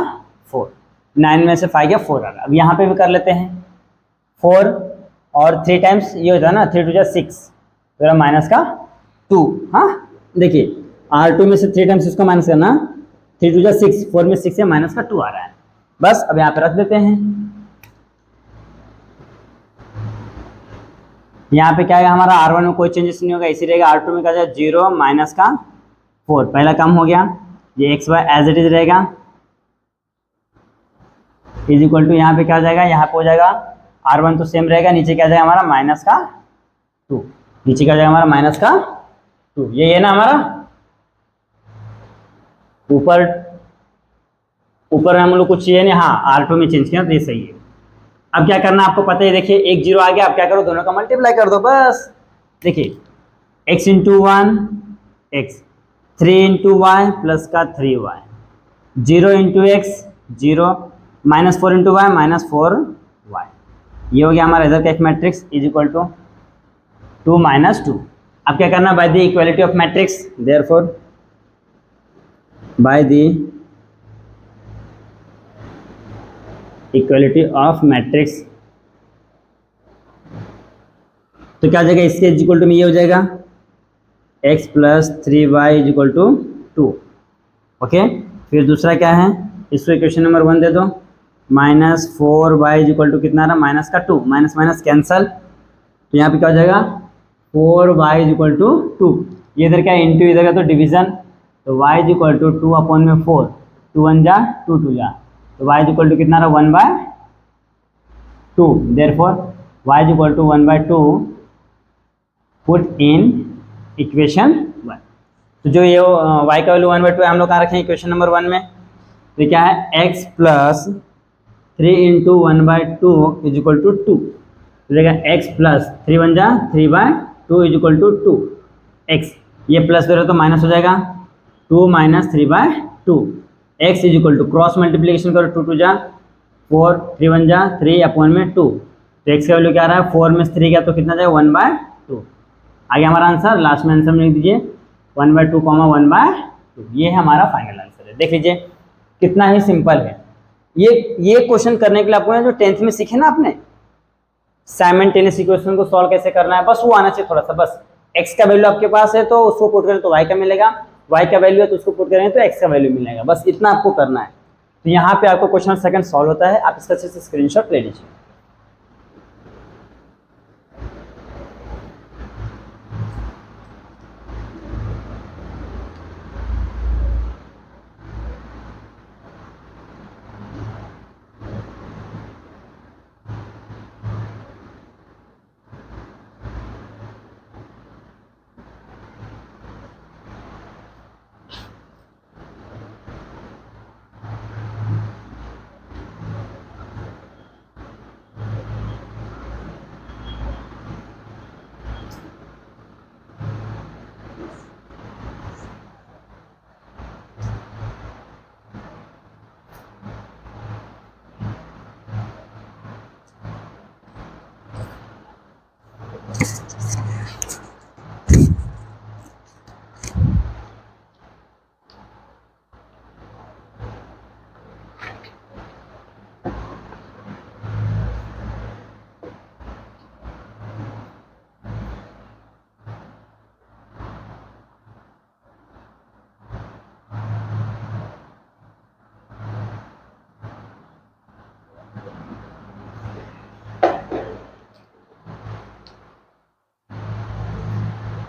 4, 9 में से 5 गया 4 आ रहा। अब यहाँ पे भी कर लेते हैं, 4 और 3 टाइम्स ये हो जाए ना, 3 2 जा 6 मेरा माइनस का 2। हाँ देखिए R2 में से 3 टाइम्स इसको माइनस करना, 3 2 जा 6, 4 में 6 है, माइनस का 2 आ रहा है। बस अब यहाँ पे रख देते हैं। यहाँ पे क्या है, हमारा R1 में कोई चेंजेस नहीं होगा, इसी रहेगा। R2 में क्या जाए, 0 माइनस का 4, पहला काम हो गया। ये x y as it is रहेगा, इज इक्वल टू यहाँ पे क्या हो जाएगा, यहाँ पे हो जाएगा R1 तो सेम रहेगा, नीचे क्या जाएगा हमारा माइनस का 2, नीचे क्या जाएगा हमारा माइनस का 2। ये है ना हमारा, ऊपर हम लोग कुछ चाहिए नहीं, हाँ R2 में चेंज किया तो ये सही है। अब क्या करना आपको पता है, देखिए एक 0 आ गया, अब क्या करो, दोनों का मल्टीप्लाई कर दो बस। देखिए x into 1 x, 3 into y plus का 3y, 0 into x 0, minus 4 into y minus 4y। ये हो गया हमारा इधर का एक matrix, is equal to 2 minus 2। अब क्या करना, by the equality of matrix, therefore by the equality of matrix, तो क्या हो जाएगा, इसके इज इक्वल टू में ये हो जाएगा x plus 3y is equal to 2। Okay, फिर दूसरा क्या है, इसको इक्वेशन नंबर 1 दे दो, minus 4y is equal to कितना रहा, माइनस का 2, माइनस माइनस कैंसल, तो यहाँ पे क्या हो जाएगा 4y इज इक्वल टू 2। ये इधर क्या है, इंटू इधर का तो डिवीजन, तो y is equal to 2 upon में 4, 2 1 जा 2 2 जा, तो y इज इक्वल टू कितना रहा, 1/2। Therefore y is equal to 1/2 put in equation 1। तो जो ये y का वैल्यू 1/2 हम लोग कहाँ रखें, इक्वेशन नंबर 1 में। तो क्या है, x plus 3 into 1/2 is equal to 2, तो देखा x प्लस 3 1 जा 3/2 इज इक्वल टू 2 x, ये प्लस दे रहे तो माइनस हो जाएगा, 2 minus 3/2 x is equal to cross multiplication करो, 2 2 जा 4, 3 1 जा 3 अपॉन में 2, तो x का वैल्यू क्या आ रहा है, 4 में 3 गया तो कितना जाएगा 1/2। आगे हमारा आंसर, लास्ट में आंसर में लिख दीजिए 1/2 1/2। ये है हमारा फाइनल आंसर है। देख लीजिए कितना ही सिंपल है। ये क्वेश्चन करने के लिए आपको जो 10th में सीखे ना आपने साइमल्टेनियस इक्वेशन को सॉल्व कैसे करना है, बस वो आना चाहिए थोड़ा सा। बस x का वैल्यू आपके पास है तो उसको पुट करें तो y का मिलेगा, y का वैल्यू है तो उसको पुट करेंगे तो x का वैल्यू मिलेगा। बस इतना आपको करना है। तो यहाँ पे आपको क्वेश्चन सेकंड सॉल्व होता है, आप इसका अच्छे से स्क्रीनशॉट ले लीजिए।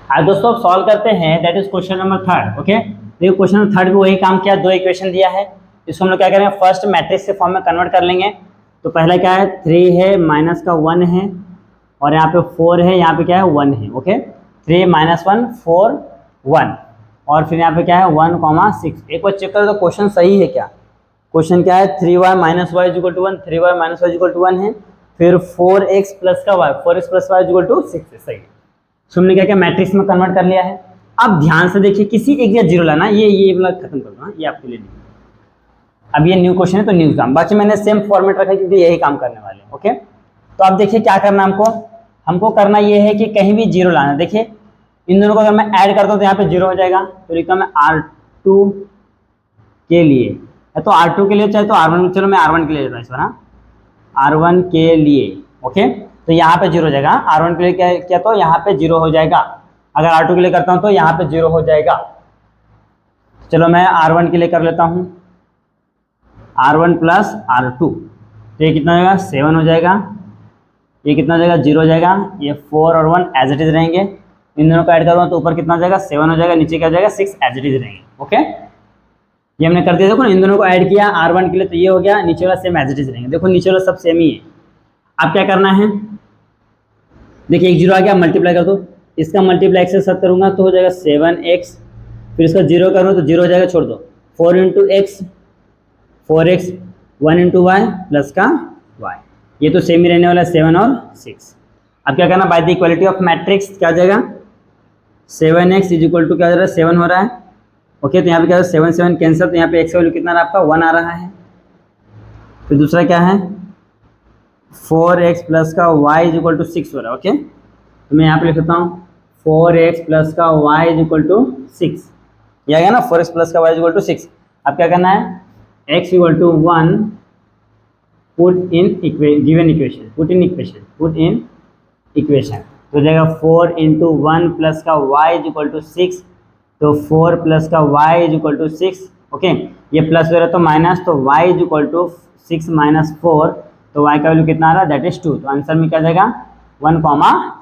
आज दोस्तों सॉल्व करते हैं, that is question number 3। Okay, देखिए क्वेश्चन नंबर 3 भी वही काम किया, दो इक्वेशन दिया है, इसको हम लोग क्या करेंगे फर्स्ट मैट्रिक्स के फॉर्म में कन्वर्ट कर लेंगे। तो पहला क्या है 3 है माइनस का 1 है और यहाँ पे 4 है, यहाँ पे क्या है 1 है। ओके 3 - 1 4 1 और फिर यहाँ पे क्या है 1,6। एक बार चेक करो तो क्वेश्चन सही है क्या। क्वेश्चन क्या है 3y - y = 1, 3y - y = 1 है, फिर 4x + का y, 4x + y = 6 है। सही है। सो हमने क्या क्या मैट्रिक्स में कन्वर्ट कर लिया है। अब ध्यान से देखिए किसी एक जगह जीरो लाना, ये वाला खत्म कर दो, ये आपके लिए नहीं। अब ये न्यू क्वेश्चन है तो न्यू काम, बाकी मैंने सेम फॉर्मेट रखा क्योंकि यही काम करने वाले हैं। ओके तो आप देखिए क्या करना हमको करना ये है कि कहीं भी जीरो लाना। देखिए इन दोनों को अगर मैं ऐड करता हूँ तो यहाँ पे जीरो हो जाएगा, तो लिखता हूँ मैं R2 के लिए, तो R2 के लिए चाहे तो R1, चलो मैं R1 के लिए लेता हूँ इस बार। हाँ R1 के लिए। ओके तो यहाँ पे जीरो हो जाएगा, R1 के लिए क्या तो यहाँ पे जीरो हो जाएगा। अगर R2 के लिए करता हूँ तो यहाँ पे जीरो हो जाएगा। चलो मैं R1 के लिए कर लेता हूँ, R1 + R2, तो ये कितना हो जाएगा 7 हो जाएगा। ये कितना हो जाएगा 0 हो जाएगा, ये 4 और 1 एज इट इज रहेंगे। इन दोनों को ऐड करूँगा तो ऊपर कितना हो जाएगा 7 हो जाएगा, नीचे क्या हो जाएगा 6 एज इट इज रहेंगे। ओके ये हमने कर दिया। देखो इन दोनों को ऐड किया R1 के लिए तो ये हो गया, नीचे वाला सेम एज इट इज रहेंगे। देखो नीचे वाला सब सेम ही है। अब क्या करना है, देखिए एक जीरो आ गया, मल्टीप्लाई कर दो, इसका मल्टीप्लाई x से 7 करूँगा तो हो जाएगा 7x, फिर इसका जीरो करूँ तो जीरो हो जाएगा, छोड़ दो 4 × x 4x 1 × y प्लस का y, ये तो सेम ही रहने वाला है 7 और 6। अब क्या करना, by the equality of matrix क्या हो जाएगा 7x = क्या हो रहा है 7 हो रहा है। ओके तो यहाँ पे क्या है 7 7 कैंसिल, तो यहाँ पे x का वैल्यू कितना आ रहा है आपका 1 आ रहा है। फिर दूसरा क्या है 4x + का y = 6 हो रहा है। ओके तो मैं यहाँ पे लिख सकता हूँ 4x + का y = 6, यह है ना 4x + का y = 6। अब क्या करना है x = 1 put in equation, put in equation, तो जाएगा 4 × 1 + का y = 6, तो 4 + का y = 6। ओके ये प्लस हो रहा है तो माइनस, तो y = 6 - 4, तो y का वैल्यू कितना आ रहा है दैट इज 2। तो आंसर में क्या जाएगा 1,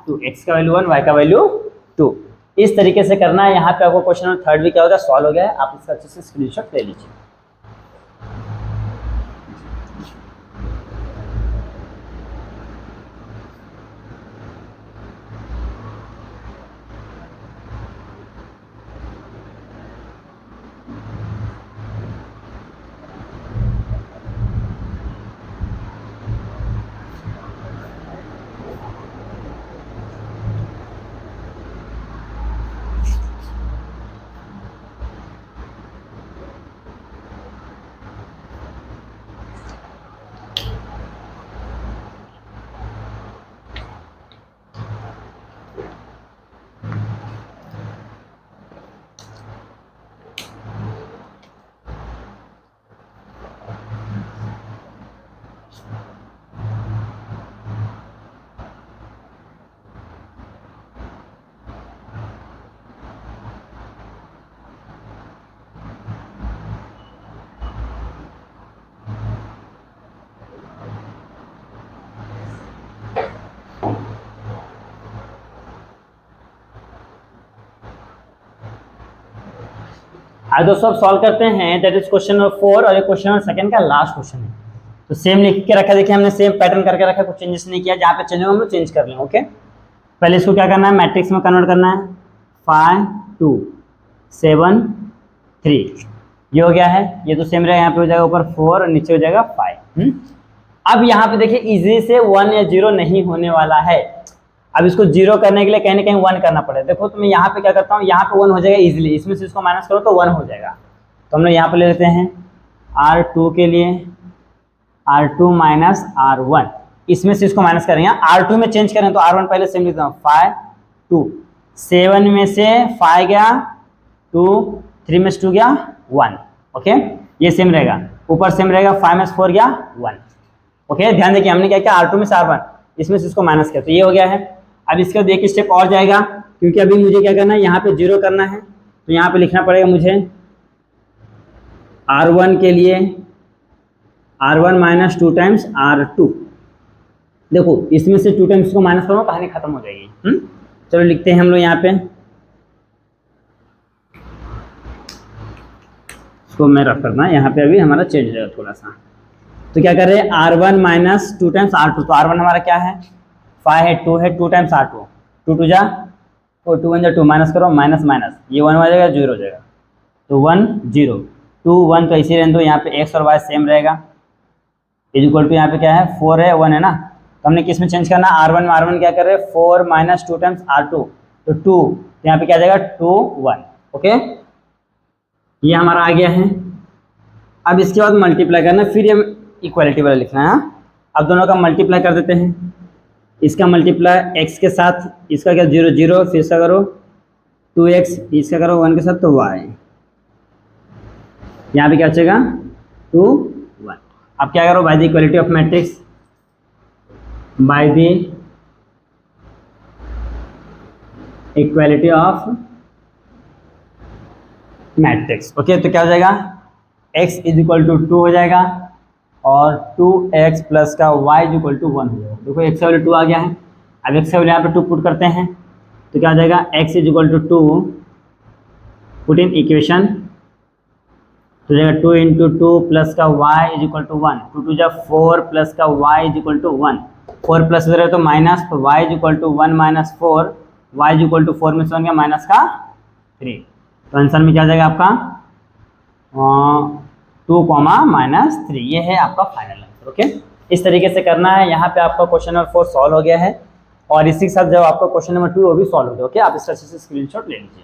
2, x का वैल्यू 1 y का वैल्यू 2। इस तरीके से करना है। यहाँ पे आपको क्वेश्चन नंबर 3 भी क्या होगा सॉल्व हो गया है, आप इसका अच्छे से स्क्रीनशॉट ले लीजिए। आज दोस्तों अब सॉल्व करते हैं, दैट इज क्वेश्चन नंबर 4 और ये क्वेश्चन नंबर सेकंड का लास्ट क्वेश्चन है। तो सेम लिख के रखा, देखिए हमने सेम पैटर्न करके रखा, कुछ चेंजेस नहीं किया, जहाँ पे चेंज हम लोग चेंज कर लें। ओके, पहले इसको क्या करना है, मैट्रिक्स में कन्वर्ट करना है। 5 2 7 3 ये हो गया है, ये तो सेम रहेगा, यहाँ पे हो जाएगा ऊपर 4 और नीचे हो जाएगा 5। अब यहाँ पे देखिए इजी से 1 या 0 नहीं होने वाला है। अब इसको 0 करने के लिए कहीं ना कहीं 1 करना पड़ेगा। देखो तो मैं यहाँ पे क्या करता हूँ, यहाँ पे 1 हो जाएगा इजीली, इसमें से इसको माइनस करो तो 1 हो जाएगा। तो हम लोग यहाँ पे ले लेते हैं R2 के लिए R2 माइनस R1, इसमें से इसको माइनस करेंगे। R2 में चेंज करें तो R1 पहले सेम लिखता हूँ, 5 2 7 में से 5 गया 2, 3 में से 2 गया 1। ओके, ये सेम रहेगा, ऊपर सेम रहेगा, 5 में से 4 गया 1। ओके, ध्यान देखिए हमने क्या किया, R2 में से R1, इसमें से इसको माइनस किया, तो ये हो गया है। अब इसके बाद एक स्टेप और जाएगा, क्योंकि अभी मुझे क्या करना है, यहाँ पे 0 करना है, तो यहाँ पे लिखना पड़ेगा मुझे R1 के लिए R1 माइनस 2 टाइम्स R2। देखो इसमें से 2 टाइम्स को माइनस करो, कहानी खत्म हो जाएगी। चलो लिखते हैं हम लोग यहाँ पे, इसको मैं रख करना यहाँ पे, अभी हमारा चेंज हो जाएगा थोड़ा सा। तो क्या कर रहे हैं, R1 माइनस 2 टाइम्स R2, तो R1 हमारा क्या है 5 है, 2 है, 2 टाइम्स R2, 2 2 जा, और 2 1 जा 2, माइनस करो, माइनस माइनस, ये 1 हो जाएगा, 0 हो जाएगा, तो 1 0 2 1, तो इसी रहने दो, यहाँ पे x और y सेम रहेगा, इज इक्वल टू यहाँ पे क्या है 4 है 1 है ना, तो हमने किस में चेंज करना, R1 में, R1 क्या कर रहे हैं 4 माइनस 2 टाइम्स R2, तो 2, यहाँ पे क्या आ जाएगा 2 1। ओके, ये हमारा आ गया है। अब इसके बाद मल्टीप्लाई करना, फिर ये इक्वालिटी वाला लिखना है। अब दोनों का मल्टीप्लाई कर देते हैं, इसका मल्टीप्लाई x के साथ, इसका क्या 0 0, फिर इसका करो 2x, इसका करो 1 के साथ, तो y, यहाँ पे क्या बचेगा 2 1। अब क्या करो, bye the equality of matrix, by the equality of matrix. Okay, तो क्या हो जाएगा, x इज इक्वल टू 2 हो जाएगा, और 2x प्लस का y इज इक्वल टू 1 हो जाएगा। देखो x का वैल्यू 2 आ गया है, अब x का वैल्यू यहाँ पे 2 पुट करते हैं, तो क्या हो जाएगा, x is equal to 2, put in equation, तो जाएगा 2 इंटू 2 प्लस का y इज इक्वल टू 1, 2 2 जा 4 प्लस का y is equal to 1, 4 plus इधर है तो माइनस, तो y is equal to 1 minus 4, y is equal to 4 में से 1 गया माइनस का 3, तो आंसर में क्या जाएगा आपका 2 माइनस 3, ये है आपका फाइनल आंसर। ओके, इस तरीके से करना है। यहाँ पे आपका क्वेश्चन नंबर 4 सॉल्व हो गया है, और इसी के साथ जब आपका क्वेश्चन नंबर 2 वो भी सॉल्व हो गया। ओके, आप इस तरह से स्क्रीनशॉट ले लीजिए।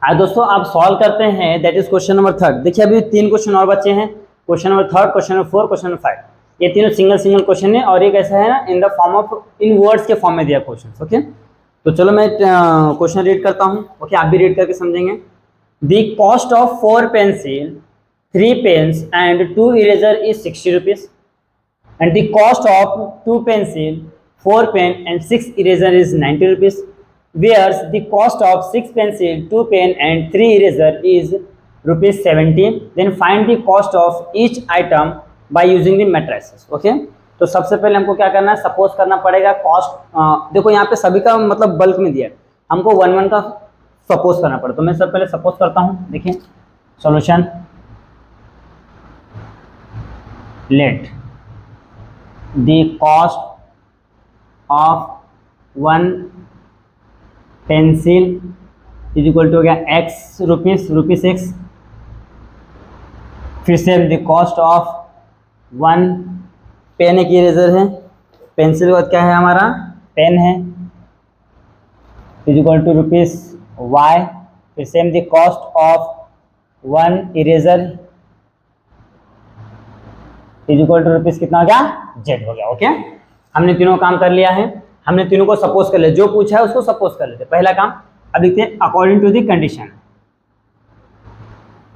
आज दोस्तों आप सॉल्व करते हैं, दैट इज क्वेश्चन नंबर 3। देखिए अभी 3 क्वेश्चन और बचे हैं, question number 3, question number 4, question number 5। ये तीनों सिंगल क्वेश्चन है, और ये कैसा है ना, इन the form of, in words के फॉर्म में दिया क्वेश्चन। ओके, तो चलो मैं क्वेश्चन रीड करता हूँ। ओके, आप भी रीड करके समझेंगे। The cost of 4 pencil, 3 pens and 2 eraser is 60 rupees, and the cost of 2 pencil, 4 pen and 6 eraser is 90 rupees, whereas the cost of 6 pencil, 2 pen and 3 eraser is rupees 70. Then find the cost of each item by using the matrices. Okay, तो सबसे पहले हमको क्या करना है, सपोज करना पड़ेगा कॉस्ट। देखो यहाँ पे सभी का मतलब बल्क में दिया है, हमको 1 1 का सपोज करना पड़ेगा। तो मैं सब पहले सपोज करता हूँ। देखिए solution, let the cost of 1 pencil is equal to हो गया x रुपीस x, फिर से the cost of 1 पेन, एक इरेजर है, पेंसिल के बाद क्या है हमारा पेन है, is equal to rupees y, फिर same the cost of 1 eraser is equal to rupees कितना हो गया, z हो गया। ओके, हमने तीनों काम कर लिया है, हमने तीनों को सपोज कर लिया, जो पूछा है उसको सपोज कर लेते। पहला काम अब देखते हैं, according to the condition,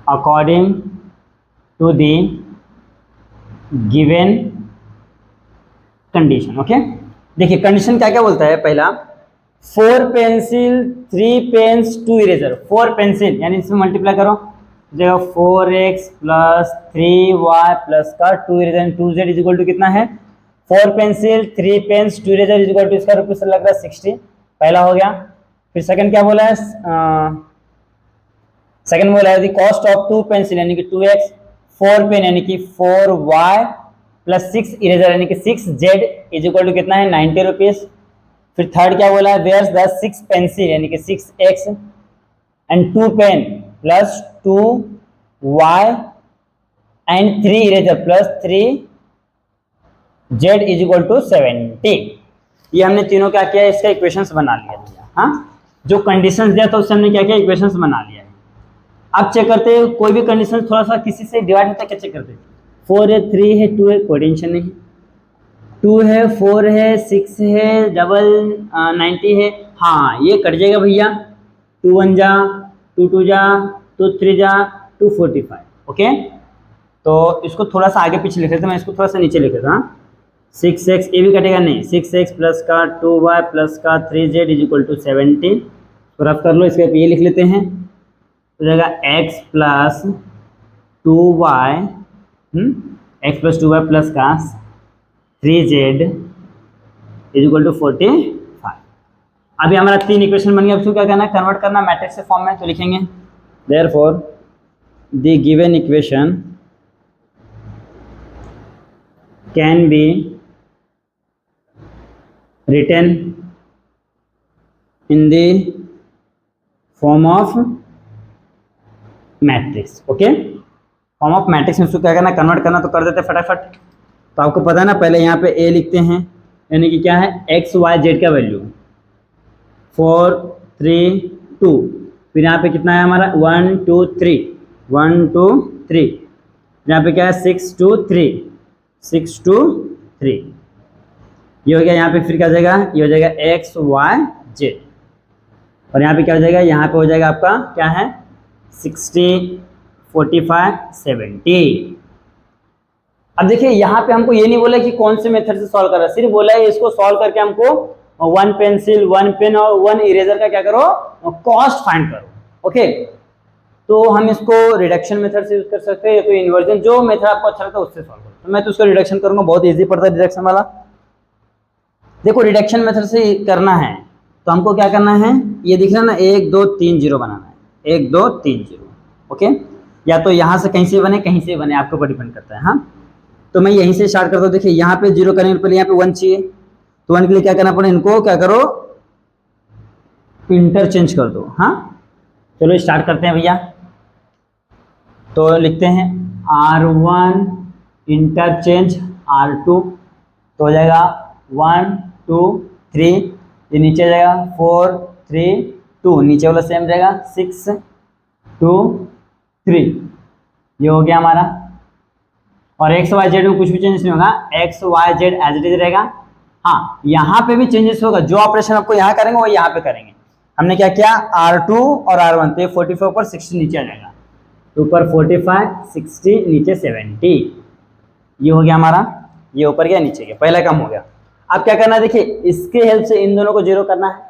according to the given condition. Okay, देखिए कंडीशन क्या क्या बोलता है। पहला 4 पेंसिल, 3 पेन्स, 2 इरेजर। 4 पेंसिल यानी इसमें मल्टीप्लाई करो, जगह 4x प्लस 3y प्लस का 2 eraser 2z is equal to कितना है 4 pencil, 3 pens, 2 eraser is equal to इसका रुपीस लग रहा है 60। पहला हो गया। फिर सेकंड क्या बोला है, सेकंड बोला है द कॉस्ट ऑफ 2 पेंसिल यानी कि 2x, 4 पेन यानी कि 4y प्लस 6 इरेजर यानी कि 6z इज इक्वल टू कितना है 90 रुपीज। फिर थर्ड क्या बोला है वेयर्स द 6 पेंसिल यानी कि 6x and 2 pen plus 2y and 3 eraser plus 3z is equal to 70। ये हमने तीनों क्या किया इसका इक्वेशंस बना लिया भैया। हाँ, जो कंडीशंस दिया था उससे हमने क्या किया इक्वेशंस बना लिया है। अब चेक करते हैं कोई भी कंडीशन थोड़ा सा किसी से डिवाइड होता है क्या चेक करते हैं। 4 है, 3 है, 2 है, कोई टेंशन नहीं। 2 है, 4 है, 6 है, डबल 90 है। हाँ ये कट जाएगा भैया, 2 1 जा, 2 2 जा, 2 3 जा, 245। ओके, तो इसको थोड़ा सा आगे पीछे लिख लेते हैं, मैं इसको थोड़ा सा नीचे लिख लेता हूँ। 6x ये भी कटेगा नहीं, 6x प्लस का 2y प्लस का 3z is equal to 70। Rough कर लो, इसके ये लिख लेते हैं, हो जाएगा x plus 2y x plus 2y plus का 3z इज इक्वल टू 45। अभी हमारा 3 इक्वेशन बन गया। अब क्या करना है, कन्वर्ट करना मैट्रिक्स के फॉर्म में। तो लिखेंगे therefore the given equation can B written in the form of matrix। Okay, form of matrix में उसको क्या करना, कन्वर्ट करना। तो कर देते हैं फटाफट। तो आपको पता है ना, पहले यहाँ पे a लिखते हैं यानी कि क्या है x y z का वैल्यू 4 3 2। फिर यहाँ पे कितना है हमारा 1 2 3 1 2 3। यहाँ पे क्या है 6 2 3 6 2 3। ये हो गया। यहाँ पे फिर क्या हो जाएगा, ये हो जाएगा x y z। और यहाँ पे क्या हो जाएगा, यहाँ पे हो जाएगा आपका क्या है 60 45 70। अब देखिए यहाँ पे हमको ये नहीं बोला कि कौन से मेथड से सॉल्व कर रहा है, सिर्फ बोला है इसको सॉल्व करके हमको 1 पेंसिल 1 पेन और 1 इरेजर का क्या करो कॉस्ट फाइंड करो। ओके, तो हम इसको रिडक्शन मेथड से यूज कर सकते हैं या तो इन्वर्जन, जो मेथड आपको अच्छा लगता है उससे सॉल्व करो। तो मैं तो उसका रिडक्शन करूंगा, बहुत ईजी पड़ता है रिडक्शन वाला। देखो रिडक्शन मेथड से करना है तो हमको क्या करना है, ये दिख रहा है ना 1 2 3 0 बनाना है, 1 2 3 0। ओके, या तो यहाँ से कहीं से बने कहीं से बने, आपके ऊपर डिपेंड करता है। हाँ, तो मैं यहीं से स्टार्ट करता हूँ। देखिए यहाँ पे 0 करने के पहले यहाँ पे 1 चाहिए, तो 1 के लिए क्या करना पड़े, इनको क्या करो इंटरचेंज कर दो। हाँ, चलो स्टार्ट करते हैं भैया। तो लिखते हैं R1 इंटरचेंज R2, तो हो जाएगा 1 2 3। ये नीचे आ जाएगा 4 3 2, नीचे वाला सेम रहेगा 6 2 3। ये हो गया हमारा। और एक्स वाई जेड में कुछ भी चेंजेस नहीं होगा, x y z as it is रहेगा। हाँ, यहाँ पे भी चेंजेस होगा, जो ऑपरेशन आपको यहाँ करेंगे वो यहाँ पे करेंगे। हमने क्या किया R2 और R1, तो ये 44 पर 60 नीचे आ जाएगा, ऊपर 45 60 नीचे 70। ये हो गया हमारा, ये ऊपर गया नीचे गया, पहला काम हो गया। अब क्या करना है, देखिए इसके हेल्प से इन दोनों को जीरो करना है,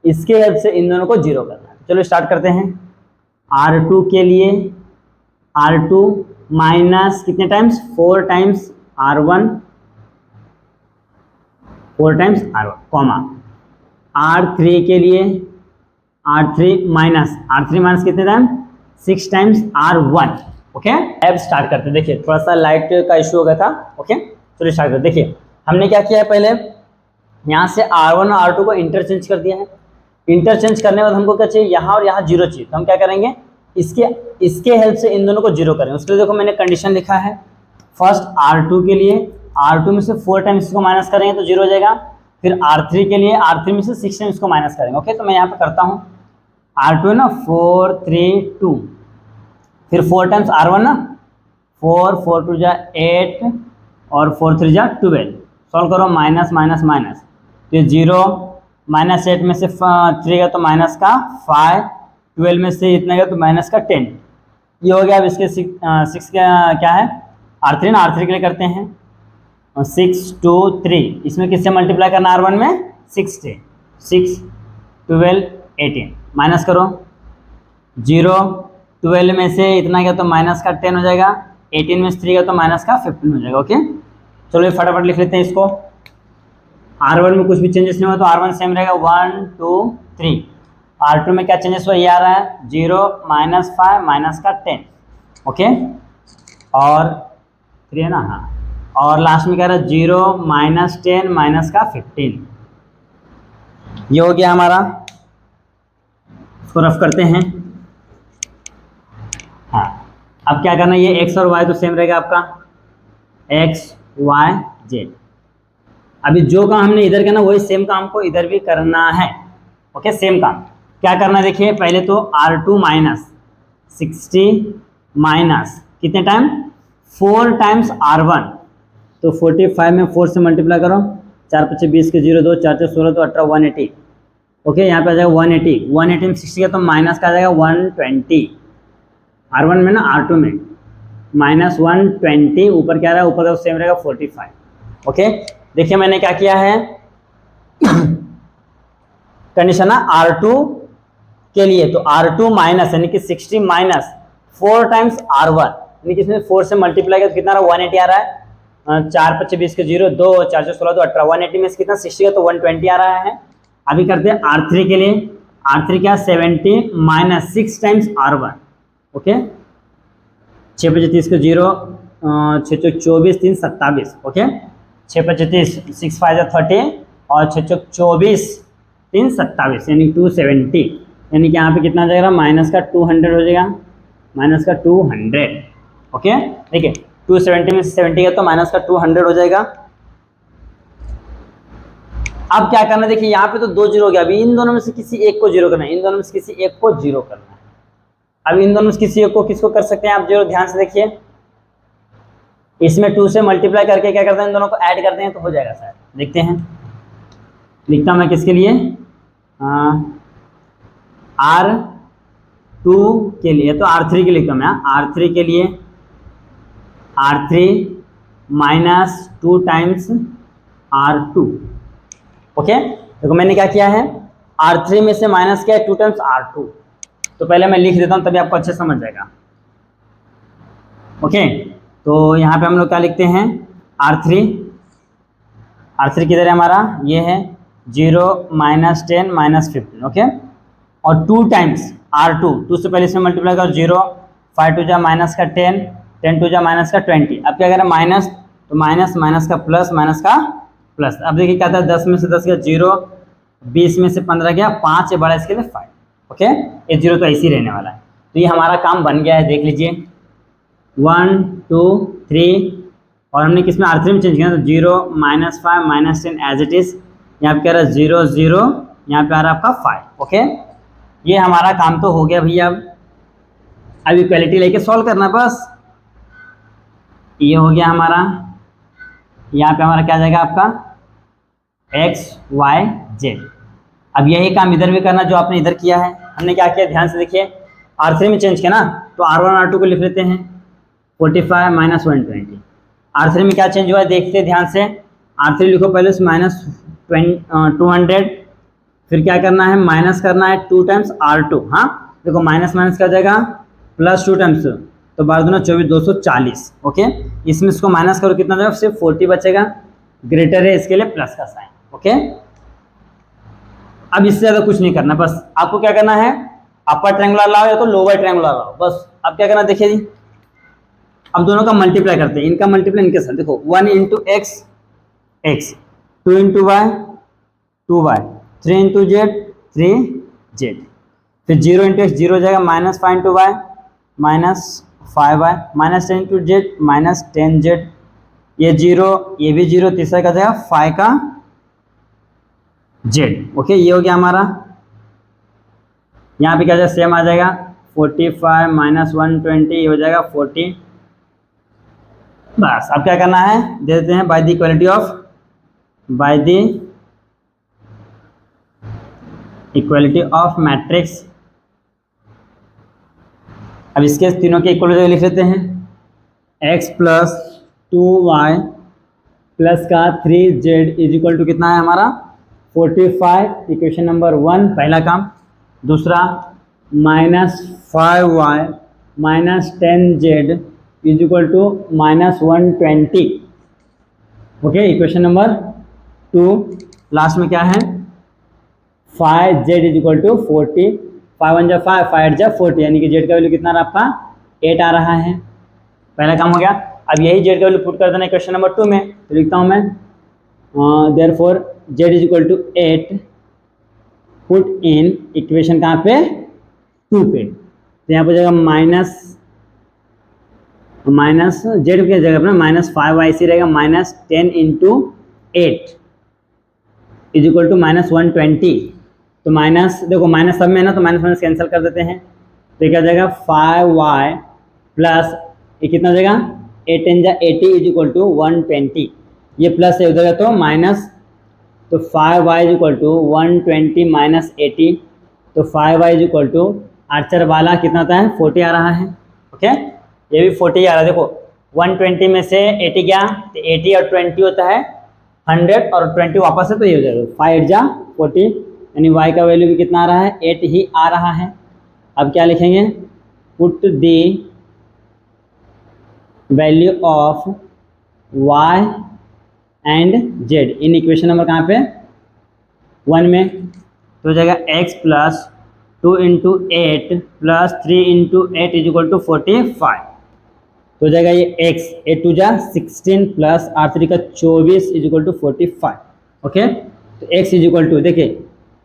इसके हेल्प से इन दोनों को जीरो करना है। चलो स्टार्ट करते हैं। R2 के लिए R2 माइनस कितने times 4 times R1, 4 times R1 comma. R3 के लिए R3 माइनस कितने टाइम 6 टाइम्स R1। ओके, अब स्टार्ट करते हैं। देखिए थोड़ा सा लाइट का इशू हो गया था। ओके, चलिए स्टार्ट करते। देखिए हमने क्या किया है, पहले यहाँ से R1 और R2 को इंटरचेंज कर दिया है। इंटरचेंज करने के बाद हमको क्या चाहिए, यहाँ और यहाँ जीरो चाहिए, तो हम क्या करेंगे, इसके हेल्प से इन दोनों को जीरो करेंगे। उसके लिए देखो मैंने कंडीशन लिखा है, फर्स्ट R2 के लिए R2 में से 4 टाइम्स इसको माइनस करेंगे तो जीरो हो जाएगा। फिर R3 के लिए R3 में से 6 टाइम्स इसको माइनस करेंगे। ओके, तो मैं यहाँ पे करता हूँ R2 है ना 4 3 2, फिर 4 टाइम्स R1 ना 4 4 2 जा 8 और 4 3 जा 12। सॉल्व करो, माइनस माइनस माइनस, तो 0 माइनस 8 में से 3 गया तो माइनस का 5, 12 में से इतना गया तो माइनस का 10। ये हो गया। अब इसके 6 क्या है R3 ना, R3 के लिए करते हैं 6 2 3, इसमें किससे मल्टीप्लाई करना R1 में 6 से, 6 12 18, माइनस करो 0 12 में से इतना गया तो माइनस का 10 हो जाएगा, 18 में से 3 गया तो माइनस का 15 हो जाएगा। ओके, चलो ये फटाफट लिख लेते हैं इसको। R1 में कुछ भी चेंजेस नहीं हुआ तो R1 सेम रहेगा 1 2 3, R2 में क्या चेंजेस हुआ, ये आ रहा है 0 -5 माइनस का 10, ओके, और 3 है ना, हाँ, और लास्ट में क्या रहा है 0 -10 माइनस का 15, ये हो गया हमारा। इसको रफ करते हैं। हाँ, अब क्या करना है, ये x और y तो सेम रहेगा आपका, x y z। अभी जो काम हमने इधर करना वही सेम काम को इधर भी करना है, ओके, सेम काम। क्या करना है देखिए, पहले तो R2 माइनस 60 माइनस कितने टाइम, 4 टाइम्स R1, तो 45 में 4 से मल्टीप्लाई करो, 4 5 20 के 0 2 4 4 16 तो 18 180, ओके, यहाँ पे आ जाएगा 180, 180 में 60 का तो माइनस का आ जाएगा 120, R1 में ना R2 में माइनस 120, ऊपर क्या रहा है, ऊपर का सेम रहेगा 45, ओके। देखिए मैंने क्या किया है, कंडीशन ना R2 के लिए, तो R2 माइनस यानी कि 60 माइनस 4 टाइम्स R1, यानी कि इसमें 4 से मल्टीप्लाई किया तो कितना रहा, 180 आ रहा है, 4 5 20 के 0 2 4 4 16 तो 18, 180 में से कितना 60 का तो 120 आ रहा है। अभी करते हैं R3 के लिए, R3 क्या 70 माइनस 6 टाइम्स R1, ओके, 6 5 30 के 0 6 24 3 27, ओके, 6 5 30 6 5 30 और 6 24 3 27 यानी 270, यानी कि यहाँ पे कितना जाएगा, माइनस का 200 हो जाएगा, माइनस का 200, ओके। देखिए 270 में से 70 है तो माइनस का 200 हो जाएगा। अब क्या करना है, देखिए यहाँ पे तो 2 जीरो हो गया, अभी इन दोनों में से किसी एक को जीरो करना है, इन दोनों में से किसी एक को जीरो करना है। अब इन दोनों में से किसी एक को किसको कर सकते हैं आप, जीरो, ध्यान से देखिए, इसमें 2 से मल्टीप्लाई करके क्या करते हैं, इन दोनों को ऐड करते हैं तो हो जाएगा शायद, देखते हैं। लिखता हूं मैं किसके लिए, R2 के लिए, तो R3 के लिए लिखता हूं मैं, R3 के लिए R3 minus 2 times R2, okay. देखो मैंने क्या किया है, R3 में से माइनस किया है 2 टाइम्स R2, तो पहले मैं लिख देता हूं तभी आपको अच्छे समझ जाएगा, ओके। तो यहाँ पे हम लोग क्या लिखते हैं, R3 किधर है हमारा, ये है 0 -10 -15, ओके, और 2 टाइम्स R2, 2 से पहले इसमें मल्टीप्लाई करो 0, 5 2 जा माइनस का 10, 10 2 जा माइनस का 20, अब क्या करें माइनस, तो माइनस माइनस का प्लस, माइनस का प्लस, अब देखिए क्या था, 10 में से 10 गया 0, 20 में से 15 गया 5, ये बड़ा इसके लिए 5, ओके, ये 0 तो ऐसे ही रहने वाला है। तो ये हमारा काम बन गया है, देख लीजिए 1 2 3, और हमने किसमें R3 में चेंज किया, तो 0 -5 -10 एज इट इज, यहाँ पे कह रहा है 0 0, यहाँ पे आ रहा है आपका 5, ओके। ये हमारा काम तो हो गया भैया। अब इक्वालिटी लेके सॉल्व करना बस, ये हो गया हमारा, यहाँ पे हमारा क्या जाएगा आपका x y z। अब यही काम इधर भी करना जो आपने इधर किया है। हमने क्या किया, ध्यान से देखिए, R3 में चेंज किया ना, तो R1 R2 को लिख लेते हैं 45 माइनस 120। R3 में क्या चेंज हुआ है देखते ध्यान से, R3 लिखो पहले से माइनस 200, फिर क्या करना है, माइनस करना है 2 टाइम्स R2, हाँ देखो माइनस माइनस क्या जाएगा प्लस 2 टाइम्स, तो 12 दूना 24 240, ओके। इसमें इसको माइनस करो कितना जाएगा, सिर्फ 40 बचेगा, ग्रेटर है इसके लिए प्लस का साइन, ओके। अब इससे ज़्यादा कुछ नहीं करना, बस आपको क्या करना है, अपर ट्रायंगुलर लाओ या तो लोअर ट्रायंगुलर लाओ, बस। अब क्या करना देखिए जी, अब दोनों का मल्टीप्लाई करते हैं, इनका मल्टीप्लाई इनके साथ, देखो 1 into x x, 2 into y 2y, 3 into z 3z, फिर 0 इंटू एक्स 0 हो जाएगा, minus 5 into y minus 5y, minus 10 into z minus 10z, ये 0 ये भी 0, तीसरा का जाएगा 5 का z, ओके। ये हो गया हमारा, यहाँ पे क्या जाएगा सेम आ जाएगा 45 माइनस 120, ये हो जाएगा 40। बस अब क्या करना है, दे देते हैं bye the equality of, bye the equality of matrix. अब इसके तीनों के इक्वल लिख लेते हैं, x प्लस 2y प्लस का 3z इज इक्वल टू कितना है हमारा 45, इक्वेशन नंबर 1 पहला काम। दूसरा minus 5y minus 10z is equal to minus 120, okay, equation number 2। Last में क्या है 5 जेड इज इक्वल टू 40, 5 1 जा 5, 5 8 जा 40, यानी कि जेड का वैल्यू कितना रहा आपका 8 आ रहा है। पहला काम हो गया। अब यही जेड का वैल्यू पुट कर देना क्वेश्चन नंबर 2 में, तो लिखता हूँ मैं therefore z is equal to 8 put in equation कहाँ पे 2 पे, तो यहाँ पर जाएगा माइनस जेड की जगह पर -5y रहेगा, -10 इंटू 8 इज इक्वल टू -120। तो माइनस देखो माइनस सब में है ना, तो माइनस माइनस कैंसिल कर देते हैं, तो क्या जाएगा 5y प्लस ये कितना हो जाएगा 8 10 जा 80 इज इक्वल टू 120, ये प्लस है उधर तो माइनस, तो 5y is equal to 120 minus 80, तो 5y is equal to Archer वाला कितना होता है 40 आ रहा है। ओके, ये भी 40 आ रहा है। देखो 120 में से 80 गया, तो 80 और 20 होता है 100 और 20 वापस है, तो ये हो जाएगा 5 8 जा 40, यानी y का वैल्यू भी कितना आ रहा है 8 ही आ रहा है। अब क्या लिखेंगे, put the value of y and z in equation number कहाँ पे 1 में, तो हो जाएगा x plus 2 into 8 plus 3 into 8 is equal to 45, तो हो जाएगा ये x 8 2 जा 16 प्लस 8 3 का 24 इज इक्वल टू 45। ओके, तो x इज इक्वल टू देखिए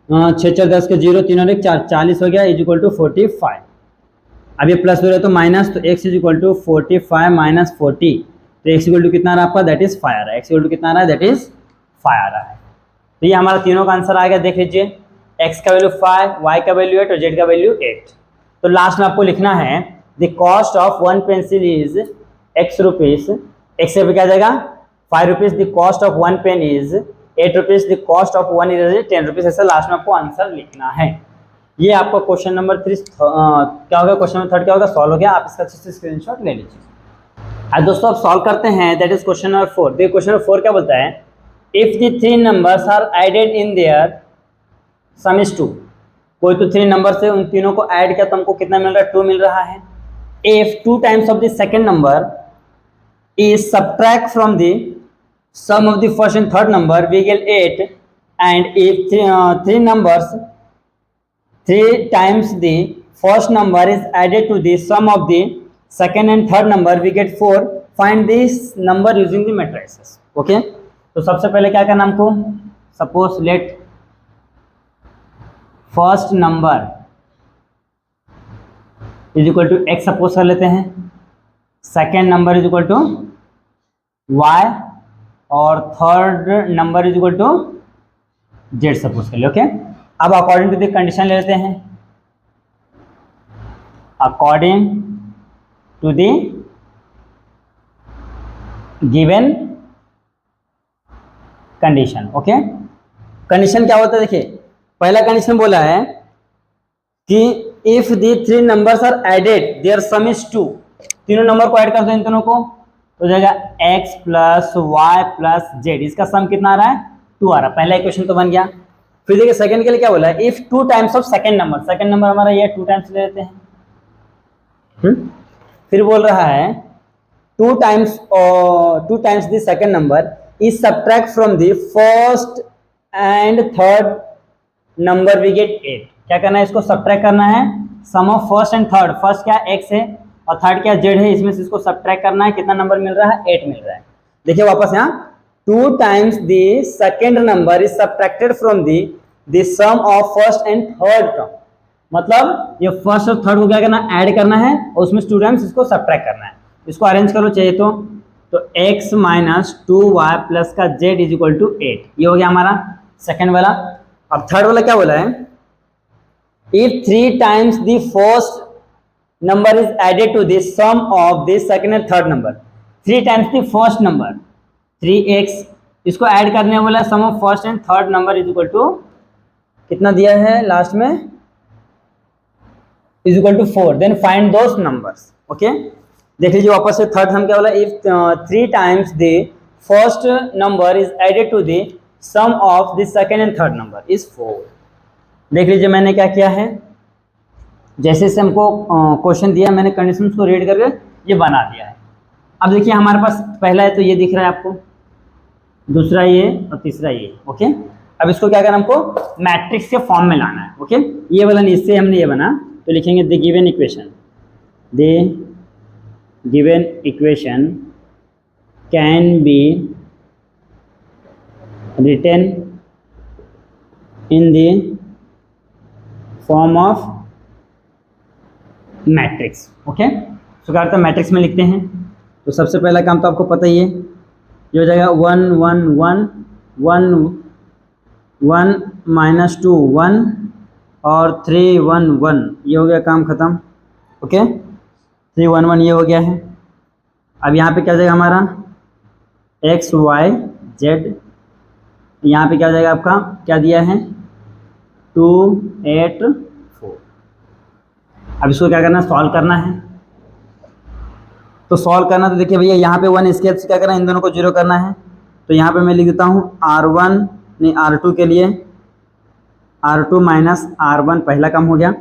6 4 10 के 0 3 और 1 4 40 हो गया इज इक्वल टू 45। अब ये प्लस हो रहा है तो माइनस, तो x is equal to 45 minus 40, तो x इक्वल टू कितना आ रहा है आपका दैट इज 5 आ रहा है, x इक्वल टू कितना आ रहा है दैट इज 5 आ रहा है। तो ये हमारा तीनों का आंसर आ गया। देख लीजिए x का वैल्यू 5, y का वैल्यू 8 और z का वैल्यू 8। तो लास्ट में आपको लिखना है the cost of 1 pencil is x rupees, x से क्या जाएगा 5 rupees, the cost of 1 pen is 8 rupees, the cost of 1 eraser 10 rupees. ऐसा लास्ट में आपको आंसर लिखना है। ये आपका क्वेश्चन नंबर 3 क्या होगा, क्वेश्चन नंबर 3 क्या होगा, सॉल्व हो गया। आप इसका अच्छे से स्क्रीनशॉट ले लीजिए। आज दोस्तों आप सॉल्व करते हैं, दैट इज क्वेश्चन नंबर 4। देखिए क्वेश्चन नंबर 4 क्या बोलता है, if the 3 numbers are added in their sum is 2, कोई तो 3 नंबर से उन तीनों को ऐड किया तो हमको कितना मिल रहा है 2 मिल रहा है। If 2 times of the second number is subtract from the sum of the first and third number we get 8, and if 3 numbers 3 times the first number is added to the sum of the second and third number we get 4, find this number using the matrices। Okay, तो सबसे पहले क्या करना हमको, suppose let first number is equal to x suppose कर लेते हैं, second number is equal to y और third number is equal to z suppose कर लिया। ओके, अब अकॉर्डिंग टू द कंडीशन ले लेते हैं, according to the given condition. Okay, condition क्या होता है, देखिए पहला कंडीशन बोला है कि if the 3 numbers are added their sum is 2, तीनों नंबर को ऐड कर दो इन दोनों को, तो हो जाएगा x plus y plus z, इसका सम कितना आ रहा है 2 आ रहा है। पहला इक्वेशन तो बन गया। फिर देखिए सेकंड के लिए क्या बोला है, if 2 times of second number, second number हमारा ये 2 टाइम्स ले लेते हैं। फिर बोल रहा है 2 times the second number is subtract from the first and third number we get 8। क्या करना है, इसको सब्ट्रैक्ट करना है sum of first and third, first क्या x है और थर्ड क्या जेड है, इसमें से इसको सब्ट्रैक्ट करना है, कितना नंबर मिल रहा है 8 मिल रहा है। देखिए वापस यहाँ 2 times the second number is subtracted from the sum of first and third term, मतलब ये फर्स्ट और थर्ड को क्या करना ऐड करना है और उसमें 2 टाइम्स इसको सब्ट्रैक्ट करना है। इसको अरेंज करो चाहिए तो x माइनस 2y प्लस का z इज इक्वल टू 8, ये हो गया हमारा सेकंड वाला। अब थर्ड वाला क्या बोला है, if 3 times the first number is added to the sum of the second and third number, 3 times the first number 3x, इसको ऐड करने वाला sum of first and third number is equal to कितना दिया है लास्ट में is equal to 4, then find those numbers। Okay, देख लीजिए वापस से थर्ड हम क्या बोला, if 3 times the first number is added to the sum of the second and third number is 4। देख लीजिए मैंने क्या किया है, जैसे से हमको क्वेश्चन दिया मैंने कंडीशंस को रीड करके ये बना दिया है। अब देखिए हमारे पास पहला है तो ये दिख रहा है आपको, दूसरा ये और तीसरा ये। ओके, अब इसको क्या करना, हमको मैट्रिक्स के फॉर्म में लाना है। ओके, ये वाला इससे हमने ये बना, तो लिखेंगे the given equation, the given equation can be written in the form of matrix. Okay, so क्या करते हैं, मैट्रिक्स में लिखते हैं। तो सबसे पहला काम तो आपको पता ही है, ये हो जाएगा 1 1 1 1 1 -2 1 और 3 1 1, ये हो गया काम खत्म। ओके, 3 1 1 ये हो गया है। अब यहाँ पे क्या हो जाएगा हमारा x y z, यहाँ पे क्या हो जाएगा आपका, क्या दिया है 2 8 4। अब इसको क्या करना है, सॉल्व करना है। तो सॉल्व करना, तो देखिए भैया यहाँ पे 1 स्केप से क्या करना है, इन दोनों को 0 करना है। तो यहाँ पे मैं लिख देता हूँ R1 नहीं R2 के लिए R2 माइनस R1, पहला काम हो गया।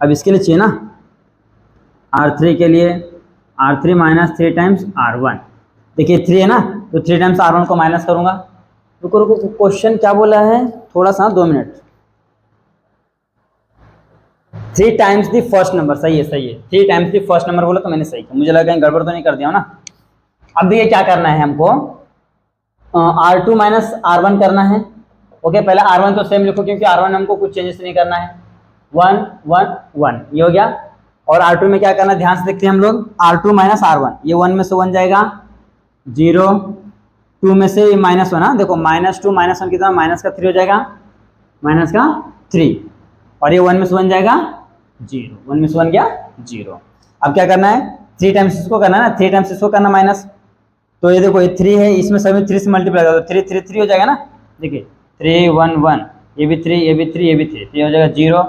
अब इसके लिए चाहिए ना R3 के लिए R3 माइनस 3 टाइम्स R1। देखिए 3 है ना, तो 3 टाइम्स R1 को माइनस करूँगा। रुको रुको, क्वेश्चन क्या बोला है, थोड़ा सा 2 minute. 3 times the first number, सही है सही है, 3 टाइम्स दी फर्स्ट नंबर बोला तो मैंने सही किया, मुझे लगा कहीं गड़बड़ तो नहीं कर दिया ना। अब देखिए क्या करना है हमको, R2 माइनस R1 करना है। ओके, पहले R1 तो सेम लिखो क्योंकि R1 में हमको कुछ चेंजेस नहीं करना है। 1 1 1 ये हो गया। और R2 में क्या करना है, ध्यान से देखते हैं हम लोग, R2 माइनस R1, ये 1 में से 1 जाएगा 0, 2 में से -1 ना, देखो -2 -1 कितना, माइनस का 3 हो जाएगा, माइनस का 3, और ये 1 में से 1 जाएगा 0, 1 में से 1 गया 0। अब क्या करना है, 3 टाइम्स इसको करना है ना, 3 टाइम्स इसको करना माइनस। तो ये देखो ये 3 है, इसमें सभी 3 से मल्टीप्लाई करो तो 3 3 3 हो जाएगा ना। देखिए 3 1 1, ये भी 3 ये भी 3 ये भी 3, तो ये हो जाएगा 0।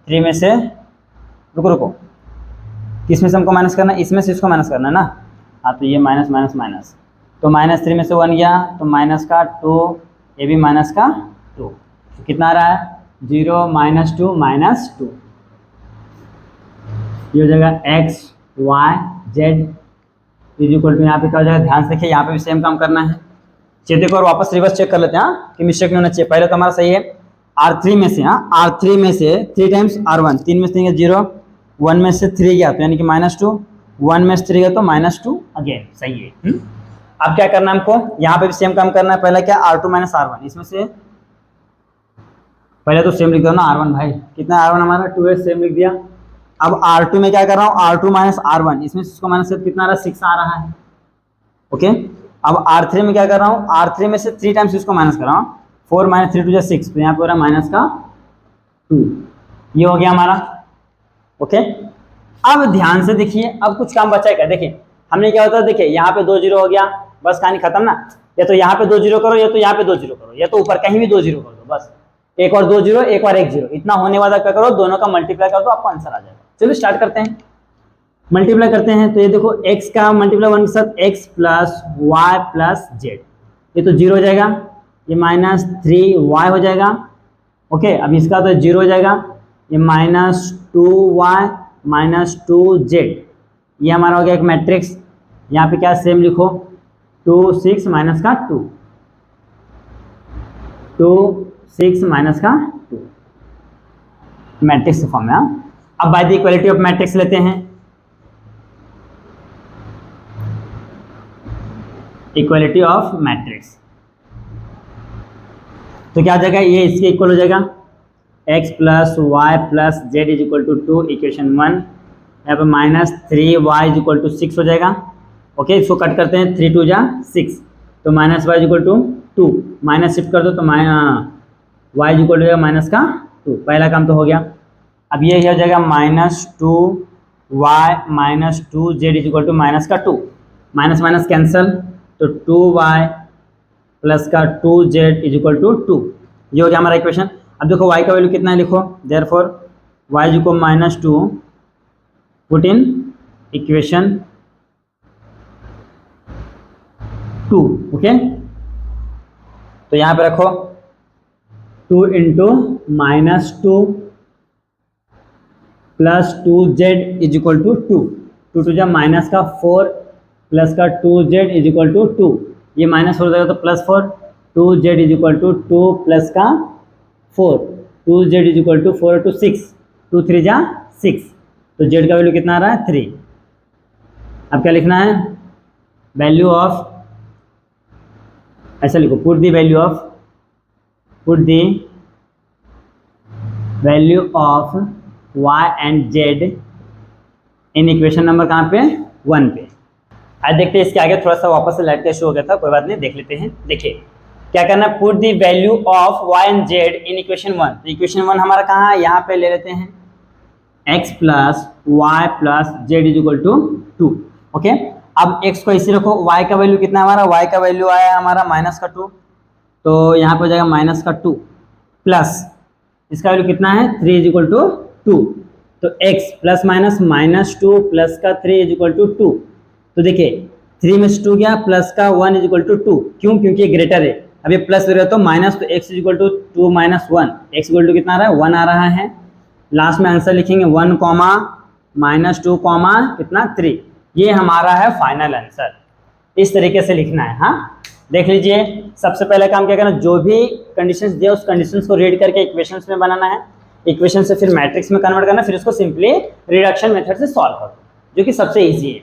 3 में से रुको रुको, किस में से हमको माइनस करना है, इसमें से इसको माइनस करना है ना। हाँ, तो ये माइनस माइनस माइनस, तो -3 में से 1 गया तो माइनस का 2, ये भी माइनस का 2, तो कितना आ रहा है 0 -2 -2, ये हो जाएगा x y z equal to, यहाँ पे क्या हो जाएगा, ध्यान से देखिए यहाँ पे भी सेम काम करना है। चेक देखो और वापस रिवर्स चेक कर लेते हैं कि मिस्टेक नहीं होना चाहिए। पहले तो हमारा सही है, R3 में से R3 में से 3 टाइम्स R1, 3 में से 3 0, 1 में से 3 गया तो यानी कि -2, 1 में से 3 गया तो -2 अगेन, सही है। अब क्या करना है हमको, यहाँ पे भी सेम काम करना है। पहले क्या R2 माइनस R1, इसमें से पहले तो सेम लिख दो ना R1, भाई कितना R1 हमारा 2 है, सेम लिख दिया। अब R2 में क्या कर रहा हूँ, R2 माइनस R1, इसमें से इसको माइनस कितना आ रहा है 6 आ रहा है। ओके, अब R3 में क्या कर रहा हूँ, R3 में से 3 टाइम्स इसको माइनस कर रहा हूँ, 4 - 3 2 6, तो यहाँ पे हो रहा है माइनस का 2, ये हो गया हमारा। ओके, अब ध्यान से देखिए, अब कुछ काम बचा है क्या, देखिए हमने क्या होता है, देखिए यहाँ पे 2 0 हो गया, बस कहानी खत्म ना। या तो यहाँ पे 2 0 करो, या तो यहाँ पे 2 0 करो, या तो ऊपर कहीं भी 2 0 कर दो, बस एक और 2 0 एक और 1 0, इतना होने वाला क्या करो, दोनों का मल्टीप्लाई कर दो, आपको आंसर आ जाएगा। चलो स्टार्ट करते हैं, मल्टीप्लाई करते हैं। तो ये देखो x का मल्टीप्लाई 1 के साथ x plus y plus z, ये तो 0 हो जाएगा, ये -3y हो जाएगा। ओके, अब इसका तो 0 हो जाएगा, ये -2y -2z, ये हमारा हो गया एक मैट्रिक्स। यहाँ पे क्या सेम लिखो, 2 6 माइनस का 2, 2 6 माइनस का 2, मैट्रिक्स फॉर्म में। अब bye the equality of matrix लेते हैं, इक्वालिटी ऑफ मैट्रिक्स, तो क्या हो जाएगा, ये इसके इक्वल हो जाएगा, x plus y plus z is equal to 2, equation 1। यहाँ पे -3y = 6 हो जाएगा। ओके, इसको कट करते हैं, 3 2 जा 6, तो -y = 2, माइनस शिफ्ट कर दो तो y = हो जाएगा माइनस का 2, पहला काम तो हो गया। अब ये हो जाएगा -2y -2z = माइनस का 2, माइनस माइनस कैंसल, तो 2y प्लस का 2z = 2, ये हो गया हमारा इक्वेशन। अब देखो y का वैल्यू कितना है, लिखो therefore y = -2, put in equation 2। Okay, तो यहाँ पे रखो 2 × -2 प्लस 2z = 2, 2 2 जा माइनस का 4 प्लस का 2z = 2, ये माइनस हो जाएगा तो +4, 2z = 2 प्लस का 4, 2z is equal to 4 to 6, 2 3 जा 6, तो z का वैल्यू कितना आ रहा है 3। अब क्या लिखना है, वैल्यू ऑफ, ऐसा लिखो, put the value of y and z in equation number कहाँ पे 1 पे। आज देखते हैं इसके आगे, थोड़ा सा वापस से लाइट का इशू हो गया था, कोई बात नहीं, देख लेते हैं। देखिए क्या करना है, put the value of y and z in equation 1। तो इक्वेशन 1 हमारा कहाँ है, यहाँ पे ले लेते हैं x plus y plus z is equal to 2। Okay, अब x को इसी रखो, y का वैल्यू कितना है हमारा, y का वैल्यू आया है हमारा -2, तो यहाँ पे हो जाएगा -2 प्लस इसका वैल्यू कितना है 3 इज इक्वल टू 2, तो x प्लस माइनस -2 प्लस का 3 इज इक्वल टू 2। तो देखिए 3 में से 2 गया, प्लस का 1 इज इक्वल टू 2, क्यों, क्योंकि ये ग्रेटर है। अब ये प्लस हो तो माइनस, तो x is equal to 2 minus 1, x equal to कितना आ रहा है 1 आ रहा है। लास्ट में आंसर लिखेंगे 1 कॉमा -2 कॉमा कितना 3, ये हमारा है फाइनल आंसर। इस तरीके से लिखना है। हाँ देख लीजिए, सबसे पहले काम क्या करना, जो भी कंडीशंस दिया उस कंडीशंस को रीड करके इक्वेशंस में बनाना है, इक्वेशन से फिर मैट्रिक्स में कन्वर्ट करना, फिर उसको सिंपली रिडक्शन मेथड से सॉल्व करो, जो कि सबसे ईजी है।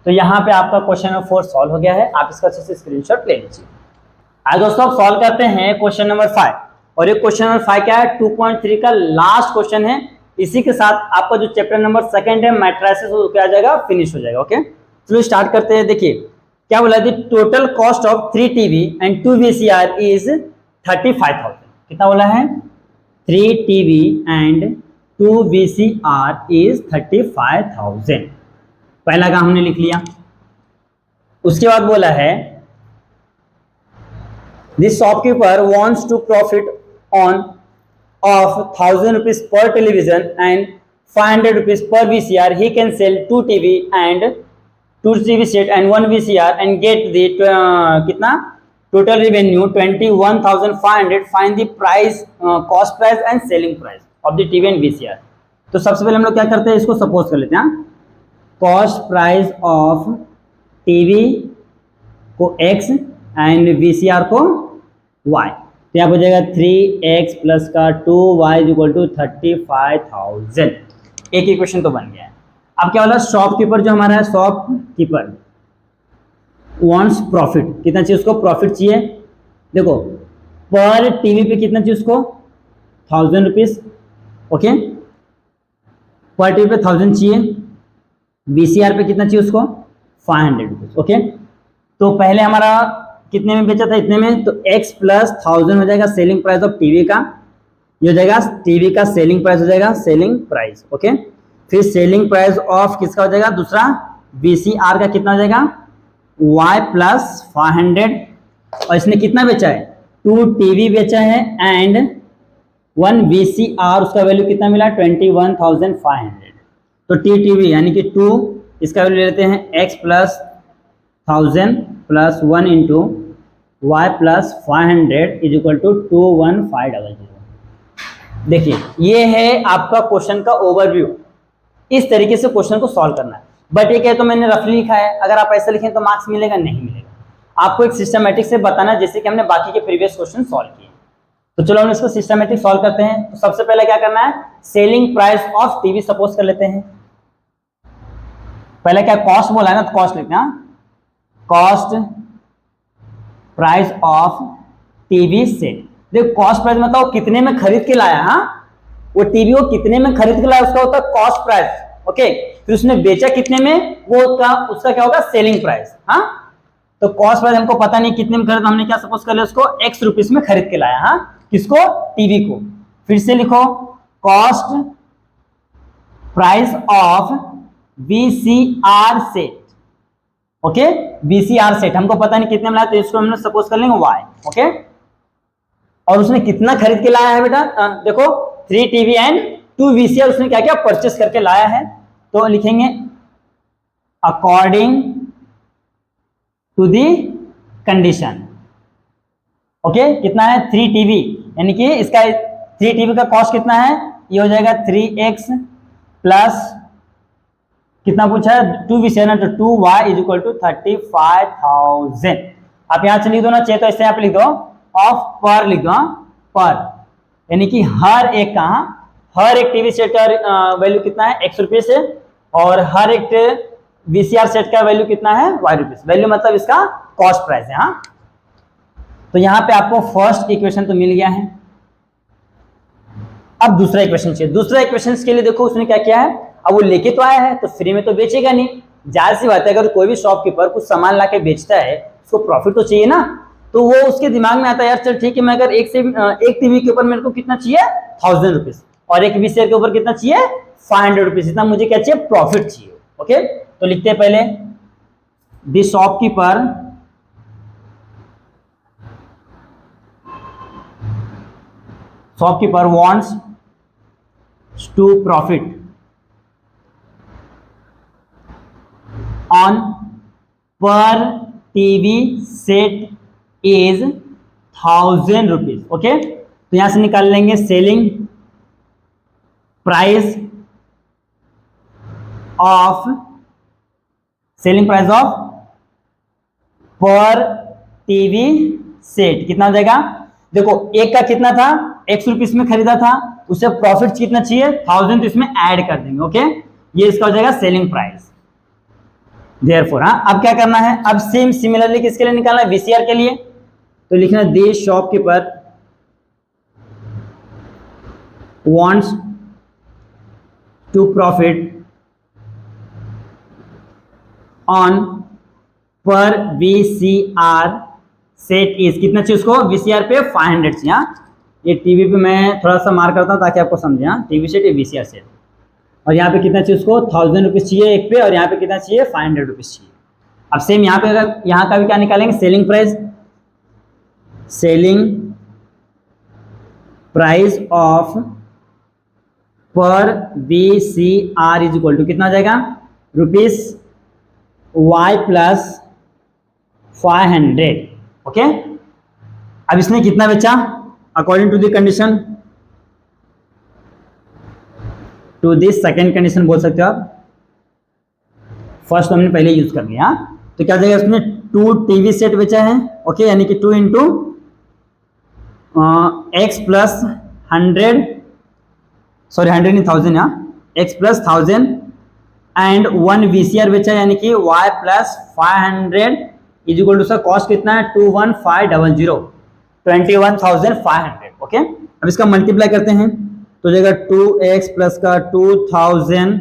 तो यहाँ पे आपका क्वेश्चन नंबर 4 सॉल्व हो गया है, आप इसका अच्छे से स्क्रीनशॉट ले लीजिए। आज दोस्तों सॉल्व करते हैं क्वेश्चन नंबर 5, और ये क्वेश्चन नंबर 5 क्या है, 2.3 का लास्ट क्वेश्चन है। इसी के साथ आपका जो चैप्टर नंबर 2 है मैट्रिसेस, वो क्या आ जाएगा, फिनिश हो जाएगा। ओके, चलो स्टार्ट करते हैं। देखिए क्या बोला, दी total cost of 3 TV and 2 VCR is 35,000। कितना बोला है, 3 टीवी एंड 2 VCR इज 35,000। पहला काम हमने लिख लिया। उसके बाद बोला है this shopkeeper wants to profit on of 1,000 rupees per television and 500 rupees per VCR. He can sell 2 TV and 2 TV set and 1 VCR and get the कितना total revenue 21,500. Find the price, cost price and selling price of the TV and VCR. तो सबसे पहले हम लोग क्या करते हैं, इसको सपोज कर लेते हैं। कॉस्ट प्राइस ऑफ टीवी को x एंड VCR को y, तो यहाँ हो जाएगा 3x प्लस का 2y इज इक्वल टू 35,000। एक इक्वेशन तो बन गया है। अब क्या बोला, शॉपकीपर जो हमारा है, शॉपकीपर वांट्स प्रॉफिट, कितना चाहिए उसको, प्रॉफिट चाहिए। देखो पर टीवी पे कितना चाहिए उसको, 1,000 रुपीज। ओके, पर टीवी पे 1,000 चाहिए, VCR पे कितना चाहिए उसको 500 रुपीज। ओके, तो पहले हमारा कितने में बेचा था, इतने में, तो x प्लस 1,000 हो जाएगा सेलिंग प्राइस ऑफ टीवी का, ये हो जाएगा टीवी का सेलिंग प्राइस हो जाएगा, सेलिंग प्राइस। ओके, फिर सेलिंग प्राइस ऑफ किसका हो जाएगा, दूसरा VCR का कितना हो जाएगा y प्लस 500, और इसने कितना बेचा है, 2 टीवी बेचा है एंड 1 VCR, उसका वैल्यू कितना मिला 21,500। तो टीवी यानी कि 2, इसका वैल्यू ले लेते हैं x plus 1,000 plus 1 into y plus 500 is equal to 21500। देखिए ये है आपका क्वेश्चन का ओवरव्यू। इस तरीके से क्वेश्चन को सॉल्व करना है। बट ये क्या तो मैंने रफली लिखा है, अगर आप ऐसा लिखें तो मार्क्स मिलेगा, नहीं मिलेगा। आपको एक सिस्टमेटिक से बताना है, जैसे कि हमने बाकी के प्रीवियस क्वेश्चन सॉल्व किए। तो चलो हम इसको सिस्टमेटिक सॉल्व करते हैं। तो सबसे पहले क्या करना है, selling price of TV suppose कर लेते हैं। पहले क्या कॉस्ट बोला है ना, तो कॉस्ट लिखते हैं, cost price of TV set. देखो कॉस्ट प्राइस मतलब कितने में खरीद के लाया, हाँ वो टीवी को कितने में खरीद के लाया उसका होता है कॉस्ट प्राइस। ओके, फिर उसने बेचा कितने में, वो उसका क्या होगा सेलिंग प्राइस। हाँ तो कॉस्ट प्राइस हमको पता नहीं कितने में खरीदा, हमने क्या सपोज कर लिया उसको x रुपीस में खरीद के लाया। हाँ किसको, टीवी को। फिर से लिखो cost price of VCR set. Okay, VCR set हमको पता नहीं कितने में लाया, तो इसको हमने सपोज कर लेंगे y। ओके, और उसने कितना खरीद के लाया है बेटा, देखो 3 टीवी एंड 2 VCR उसने क्या क्या परचेस करके लाया है। तो लिखेंगे according to the condition. Okay, कितना है 3 टीवी, यानी कि इसका 3 टीवी का कॉस्ट कितना है, ये हो जाएगा 3x प्लस कितना पूछा है 2 VCR ना, तो 2y इज इक्वल टू 35,000। आप यहां से लिख दो ना, चाहिए तो ऐसे आप लिख दो, ऑफ पर लिख दो, पर यानी कि हर एक टीवी सेट का वैल्यू कितना है, ₹100 है, और हर एक वीसीआर सेट का वैल्यू कितना है, ₹Y। वैल्यू मतलब इसका कॉस्ट प्राइस है। हाँ, तो यहाँ पे आपको फर्स्ट इक्वेशन तो मिल गया है। अब दूसरा इक्वेशन चाहिए। दूसरा इक्वेशन के लिए देखो उसने क्या किया है, अब वो लेके तो आया है तो फ्री में तो बेचेगा नहीं, जाहिर सी बात है अगर कोई भी शॉपकीपर कुछ सामान ला के बेचता है उसको प्रॉफिट तो चाहिए ना। तो वो उसके दिमाग में आता है यार चल ठीक है, मैं अगर एक टीवी के ऊपर मेरे को कितना चाहिए, ₹1000, और एक वीसीआर के ऊपर कितना चाहिए, ₹500, इतना मुझे क्या चाहिए, प्रॉफिट चाहिए। ओके, तो लिखते हैं पहले, the shopkeeper wants to profit on per TV set is ₹1000। Okay, तो यहां से निकाल लेंगे सेलिंग प्राइस ऑफ पर टीवी सेट कितना हो जाएगा। देखो एक का कितना था, ₹100 में खरीदा था, उसे प्रॉफिट कितना चाहिए, 1000, तो इसमें ऐड कर देंगे। ओके, ये इसका हो जाएगा सेलिंग प्राइस। देयरफॉर अब क्या करना है, अब सेम सिमिलरली किसके लिए निकालना है, वीसीआर के लिए। तो लिखना the shopkeeper wants to profit on per VCR set is, कितना चाहिए उसको, वीसीआर पे 500 चाहिए। ये टीवी पे मैं थोड़ा सा मार करता हूँ ताकि आपको समझे। टीवी सेट, ये वीसीआर सेट, और यहाँ पे कितना चाहिए उसको, ₹1000 चाहिए एक पे, और यहाँ पे कितना चाहिए, ₹500 चाहिए। अब सेम यहाँ पे अगर यहाँ का भी क्या निकालेंगे, सेलिंग प्राइस ऑफ पर VCR इज इक्वल टू कितना हो जाएगा, ₹Y + 500। ओके, अब इसने कितना बेचा, according to the condition, to this second condition बोल सकते हो आप, फर्स्ट हमने पहले यूज कर लिया। तो क्या जाएगा, उसने 2 टीवी सेट बेचा है। ओके, यानी कि 2 × X + 100, सॉरी 100 नहीं 1000, X + 1000 एंड 1 VCR बेचा, यानी कि Y + 500 इज इक्वल टू, उसका कॉस्ट कितना है, 21500, 21500। ओके, अब इसका मल्टीप्लाई करते हैं तो जाएगा 2x + का 2000,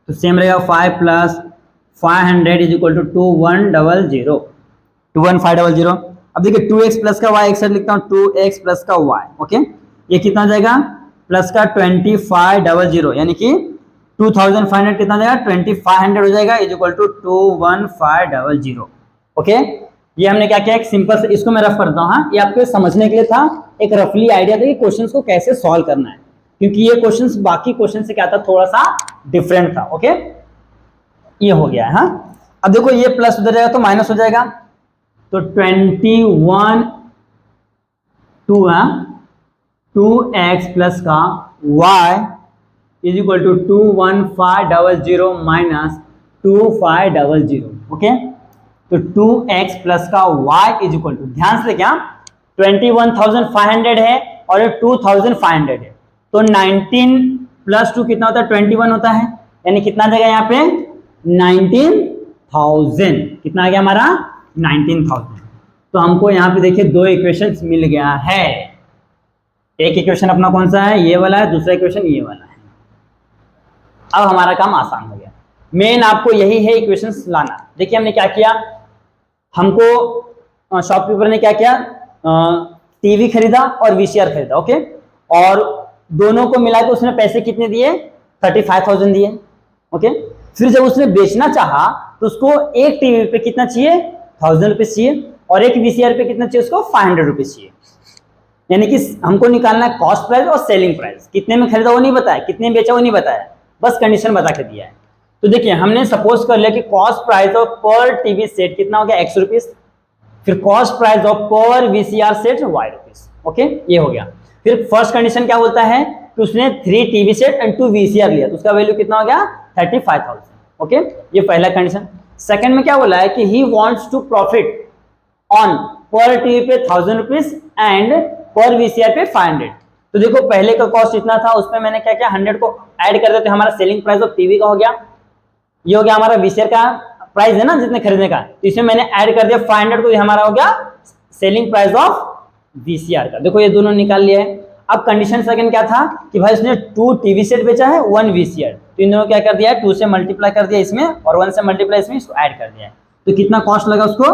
तो सेम रहेगा 5 + 500 इज इक्वल टू 21500। अब देखिए 2x + का y एक साइड लिखता हूँ, 2x + का y। ओके, ये कितना जाएगा, प्लस का 2500, यानी कि 2500 कितना जाएगा, 2500 हो जाएगा इज इक्वल टू 21500। ओके, ये हमने क्या किया, एक सिंपल से, इसको मैं रफ करता हूँ। हाँ, ये आपको समझने के लिए था, एक रफली आइडिया था कि क्वेश्चंस को कैसे सॉल्व करना है, क्योंकि ये क्वेश्चंस बाकी क्वेश्चन से क्या था, थोड़ा सा डिफरेंट था। ओके, ये हो गया है। हाँ, अब देखो ये प्लस उधर जाएगा तो माइनस हो जाएगा, तो 2x + का y is equal to 21500 minus 2500। Okay, तो 2x + का y इज इक्वल टू, ध्यान से क्या, 21500 है और ये 2500 है, तो 19 + 2 कितना होता है, 21 होता है, यानी कितना जाएगा यहाँ पे, 19000। कितना आ गया हमारा, 19000। तो हमको यहाँ पे देखिए 2 इक्वेशंस मिल गया है। एक इक्वेशन अपना कौन सा है, ये वाला है, दूसरा इक्वेशन ये वाला है। अब हमारा काम आसान हो गया। मेन आपको यही है, इक्वेशंस लाना। देखिए हमने क्या किया, हमको शॉपकीपर ने क्या किया, टीवी खरीदा और वीसीआर खरीदा। ओके, और दोनों को मिला के उसने पैसे कितने दिए, 35000 दिए। ओके, फिर जब उसने बेचना चाहा तो उसको एक टीवी पे कितना चाहिए, ₹1000 चाहिए, और एक वीसीआर पे कितना चाहिए उसको, ₹500 चाहिए। यानी कि हमको निकालना है कॉस्ट प्राइस और सेलिंग प्राइस। कितने में खरीदा वो नहीं बताया, कितने में बेचा वो नहीं बताया, बस कंडीशन बता के दिया है। तो देखिए हमने सपोज कर लिया कि कॉस्ट प्राइस ऑफ पर टीवी सेट कितना हो गया, ₹100, फिर कॉस्ट प्राइस ऑफ पर वीसीआर सेट ₹Y। ओके, ये हो गया। फिर फर्स्ट कंडीशन क्या बोलता है कि उसने 3 टीवी सेट एंड 2 वीसीआर लिया, तो उसका वैल्यू कितना हो गया, 35000। ओके, ये पहला कंडीशन। सेकंड में क्या बोला है कि he wants to profit on पर टीवी पे ₹1000 एंड पर वीसीआर पे 500। तो देखो पहले का कॉस्ट इतना था, उसमें मैंने क्या किया 100 को ऐड कर देते, हमारा सेलिंग प्राइस ऑफ टीवी का हो गया, ये हो गया हमारा वीसीआर का प्राइस है ना जितने खरीदने का, तो इसमें मैंने ऐड कर दिया 500 को, ये हमारा हो गया सेलिंग प्राइस ऑफ वीसीआर का। देखो ये दोनों निकाल लिया है। अब कंडीशन सेकंड क्या था कि भाई उसने 2 टीवी सेट बेचा है 1 वीसीआर, तो इन दोनों क्या कर दिया है 2 से मल्टीप्लाई कर दिया इसमें और 1 से मल्टीप्लाई इसमें, इसको ऐड कर दिया है। तो कितना कॉस्ट लगा उसको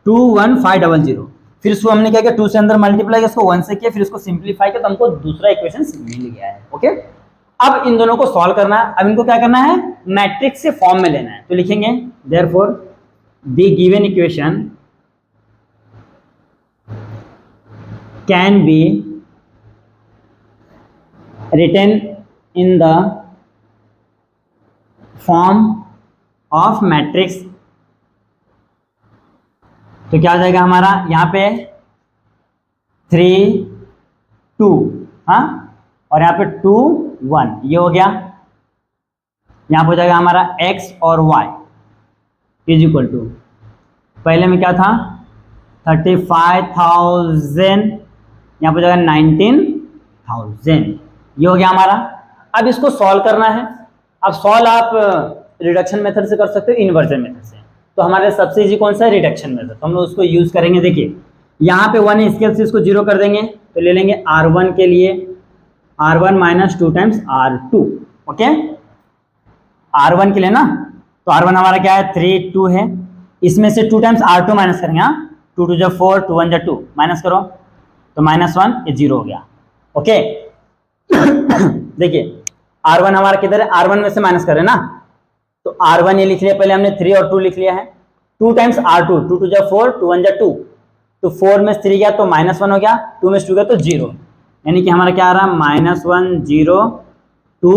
21500। फिर इसको हमने क्या किया 2 से अंदर मल्टीप्लाई किया, इसको 1 से किया, फिर इसको सिंप्लीफाई किया, तो हमको दूसरा इक्वेशन मिल गया है। ओके, अब इन दोनों को सॉल्व करना है। अब इनको क्या करना है मैट्रिक्स के फॉर्म में लेना है, तो लिखेंगे therefore the given equation can B written in the form of matrix। तो क्या हो जाएगा हमारा यहाँ पे 3 2, हाँ, और यहाँ पे 2 1, ये हो गया। यहाँ पे हो जाएगा हमारा x और y इज इक्वल टू, पहले में क्या था 35,000, यहाँ पे हो जाएगा 19,000, ये हो गया हमारा। अब इसको सॉल्व करना है। अब सॉल्व आप रिडक्शन मेथड से कर सकते हो, इन्वर्जन मेथड से। तो हमारे सबसे इजी कौन सा है रिडक्शन मेथड, तो हम लोग उसको यूज करेंगे। देखिए यहाँ पे 1 स्केल से इसको 0 कर देंगे, तो ले लेंगे R1 के लिए R1 minus 2 times R2। Okay, R1 के लिए ना, तो R1 हमारा क्या है 3 2 है, इसमें से 2 टाइम्स R2 माइनस करेंगे। हाँ, 2 2 जा 4, 2 1 जा 2, माइनस करो तो -1, ये 0 हो गया। ओके देखिए R1 हमारा किधर है, R1 में से माइनस कर रहे हैं ना, तो R1 ये लिख लिया, पहले हमने 3 और 2 लिख लिया है। 2 टाइम्स R2, 2 2 जा 4, 2 1 जा 2, तो 4 में 3 गया तो -1 हो गया, 2 में 2 गया तो 0, यानी कि हमारा क्या आ रहा है -1 0 2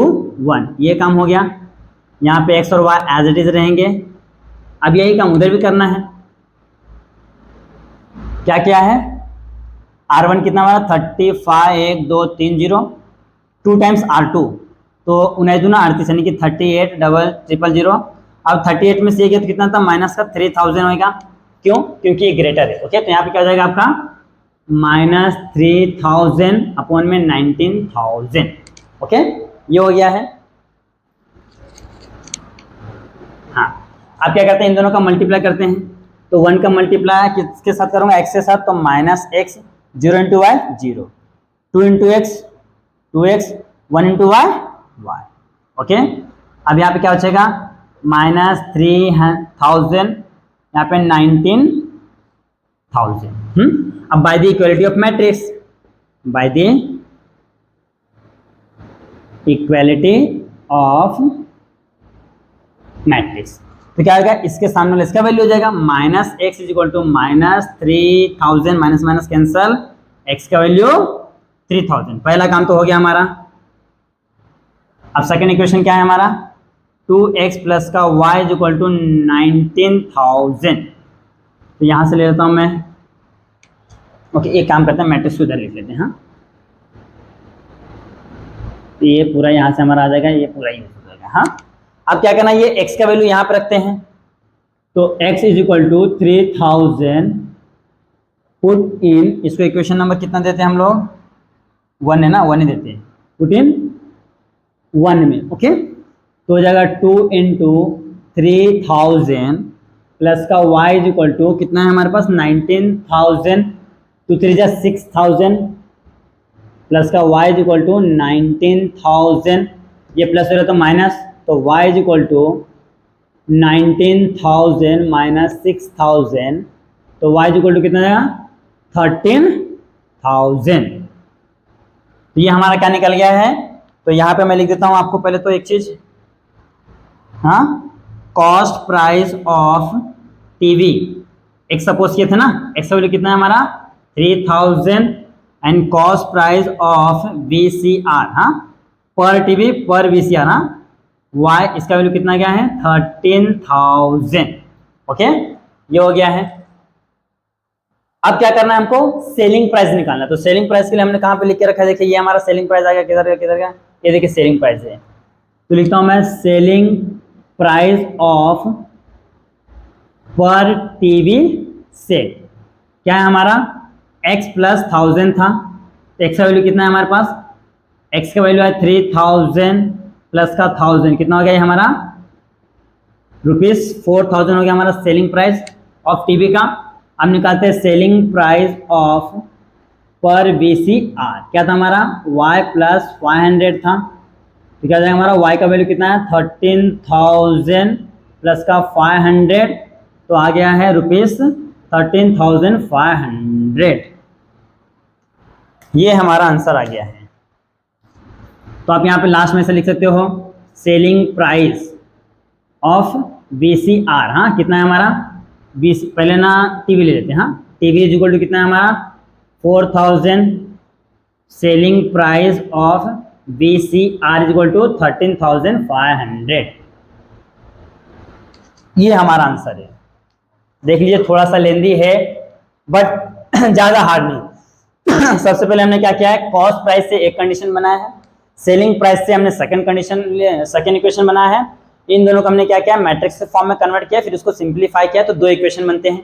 1, ये काम हो गया। यहाँ पे x और y एज इट इज रहेंगे। अब यही काम उधर भी करना है। क्या क्या है R1 कितना हमारा 35 1 2 3 0, 2 टाइम्स R2 तो 19 दूना 38, यानी कि 38 डबल 000। अब 38 में से गया तो कितना था माइनस का 3000 होगा, क्यों, क्योंकि ये ग्रेटर है। ओके, तो यहाँ पे क्या हो जाएगा आपका -3000 अपॉन में 19,000। ओके, ये हो गया है। हाँ, अब क्या करते हैं इन दोनों का मल्टीप्लाई करते हैं, तो 1 का मल्टीप्लाई किसके साथ करूंगा x के साथ, तो -x 0 into y 0, 2 into x 2x, 1 into y y। Okay, अब यहाँ पे क्या बचेगा -3000, यहाँ पे 19,000। अब bye the equality of matrix, by the equality of matrix, तो क्या होगा इसके सामने वाला इसका वैल्यू हो जाएगा -x is equal to -3000, minus minus cancel, x का वैल्यू 3000। पहला काम तो हो गया हमारा। अब सेकंड इक्वेशन क्या है हमारा 2x प्लस का y इज इक्वल टू 19,000, तो यहां से ले लेता हूं मैं। ओके, एक काम करते हैं मैट्रिक्स को इधर लिख लेते हैं। हाँ, तो ये पूरा यहां से हमारा आ जाएगा, ये पूरा यूज हो जाएगा। हाँ, अब क्या करना है ये x का वैल्यू यहां पर रखते हैं, तो x is equal to 3000 put in, इसको इक्वेशन नंबर कितना देते हैं हम लोग 1 है ना, 1 ही देते हैं, पुट इन 1 में। ओके, तो हो जाएगा 2 इंटू 3000 प्लस का y इज इक्वल टू कितना है हमारे पास 19,000, 2 3 जा 6,000 प्लस का y इज इक्वल टू 19,000, ये प्लस हो रहा तो माइनस, तो y is equal to 19,000 minus 6,000, तो y इज इक्वल टू कितना जाएगा 13,000। तो ये हमारा क्या निकल गया है, तो यहाँ पे मैं लिख देता हूँ आपको पहले तो एक चीज, हाँ, कॉस्ट प्राइस ऑफ टीवी एक सपोज किए थे ना, एक्स वैल्यू कितना है हमारा 3000 and cost price of VCR, हाँ, पर टीवी पर VCR, हाँ, y इसका वैल्यू कितना गया है 13,000। ओके, ये हो गया है। अब क्या करना है हमको सेलिंग प्राइस निकालना है, तो सेलिंग प्राइस के लिए हमने कहाँ पे लिख के रखा है, देखिए ये हमारा सेलिंग प्राइस आ गया, किधर गया, ये देखिए सेलिंग प्राइस है, तो लिखता हूं मैं सेलिंग प्राइस ऑफ पर टीवी सेट, क्या है हमारा x प्लस 1000 था, तो x का वैल्यू कितना है हमारे पास एक्स का वैल्यू है 3000 प्लस का 1000, कितना हो गया ये हमारा ₹4000 हो गया हमारा सेलिंग प्राइस ऑफ टीवी का। अब निकालते हैं सेलिंग प्राइस ऑफ पर VCR, क्या था हमारा y प्लस 500 था, तो क्या जाएगा हमारा y का वैल्यू कितना है 13,000 प्लस का 500, तो आ गया है ₹13,500। ये हमारा आंसर आ गया है। तो आप यहाँ पे लास्ट में से लिख सकते हो सेलिंग प्राइस ऑफ VCR, हाँ कितना है हमारा पहले ना टीवी ले लेते हैं, हाँ टीवी इज इक्वल टू कितना है हमारा 4000, selling price of VCR is equal to 13,500। ये हमारा आंसर है। देख लीजिए थोड़ा सा लेंदी है बट ज्यादा हार्ड नहीं। सबसे पहले हमने क्या किया है, कॉस्ट प्राइस से एक कंडीशन बनाया है, सेलिंग प्राइस से हमने सेकंड इक्वेशन बनाया है। इन दोनों को हमने क्या किया, मैट्रिक्स के फॉर्म में कन्वर्ट किया, फिर उसको सिंप्लीफाई किया तो दो इक्वेशन बनते हैं।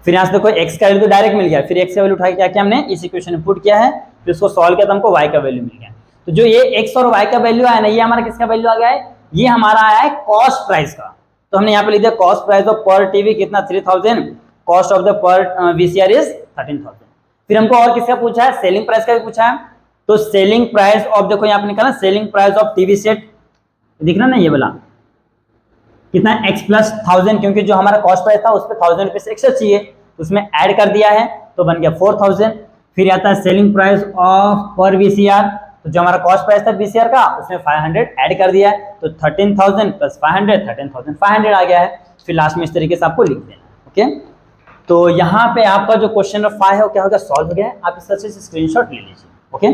फिर यहाँ से देखो x का वैल्यू तो डायरेक्ट मिल गया, फिर x का वैल्यू उठा के क्या किया हमने इस इक्वेशन में पुट किया है, फिर उसको सॉल्व किया तो हमको y का वैल्यू मिल गया। तो जो ये x और y का वैल्यू आया ना, ये हमारा किसका वैल्यू आ गया है, ये हमारा आया है कॉस्ट प्राइस का। तो हमने यहाँ पे लिख दिया कॉस्ट प्राइस ऑफ पर टीवी कितना 3000, कॉस्ट ऑफ द पर VCR इज 13,000। फिर हमको और किसका पूछा है, सेलिंग प्राइस का भी पूछा है। तो सेलिंग प्राइस ऑफ, देखो यहाँ पे निकाला selling price of TV set, दिख रहा ना ये वाला कितना x प्लस 1000, क्योंकि जो हमारा कॉस्ट प्राइस था उस पर 1000 रुपीज एक्स्ट्रा चाहिए तो उसमें ऐड कर दिया है तो बन गया 4000। फिर आता है सेलिंग प्राइस ऑफ पर VCR, तो जो हमारा कॉस्ट प्राइस था VCR का उसमें 500 ऐड कर दिया है तो 13,000 प्लस 500 13,500 आ गया है। फिर लास्ट में इस तरीके से आपको लिख देना। ओके, तो यहाँ पे आपका जो क्वेश्चन नंबर 5 है वो क्या हो गया, सॉल्व हो गया है। आप इस तरह से स्क्रीनशॉट ले लीजिए। ओके,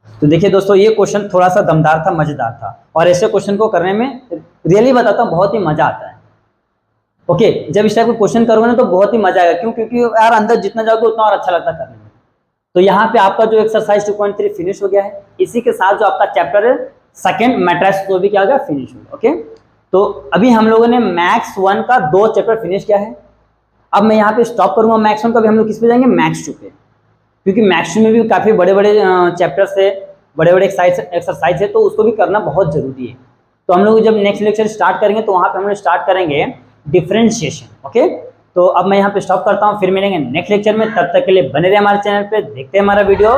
तो देखिए दोस्तों ये क्वेश्चन थोड़ा सा दमदार था, मजेदार था, और ऐसे क्वेश्चन को करने में रियली बताता हूँ बहुत ही मजा आता है। ओके, जब इस टाइप का क्वेश्चन करोगे ना तो बहुत ही मजा आएगा, क्यों, क्योंकि यार अंदर जितना जाओगे उतना और अच्छा लगता है करने में। तो यहाँ पे आपका जो एक्सरसाइज 2.3 फिनिश हो गया है, इसी के साथ जो आपका चैप्टर है सेकंड मैट्रिक्स वो भी क्या हो गया, फिनिश हो गया। ओके, तो अभी हम लोगों ने मैथ्स 1 का 2 चैप्टर फिनिश किया है। अब मैं यहाँ पे स्टॉप करूंगा मैथ्स 1 का, भी हम लोग किस पे जाएंगे, मैथ्स 2 पे, क्योंकि मैथ्स 2 में भी काफी बड़े बड़े चैप्टर्स है, बड़े बड़े एक्सरसाइज है, तो उसको भी करना बहुत जरूरी है। तो हम लोग जब नेक्स्ट लेक्चर स्टार्ट करेंगे तो वहाँ पे हम लोग स्टार्ट करेंगे डिफरेंशिएशन। ओके, तो अब मैं यहाँ पे स्टॉप करता हूँ, फिर मिलेंगे नेक्स्ट लेक्चर में। तब तक के लिए बने रहे हमारे चैनल पे, देखते हैं हमारा वीडियो,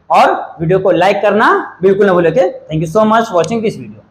और वीडियो को लाइक करना बिल्कुल ना भूलें। Thank you so much watching this video.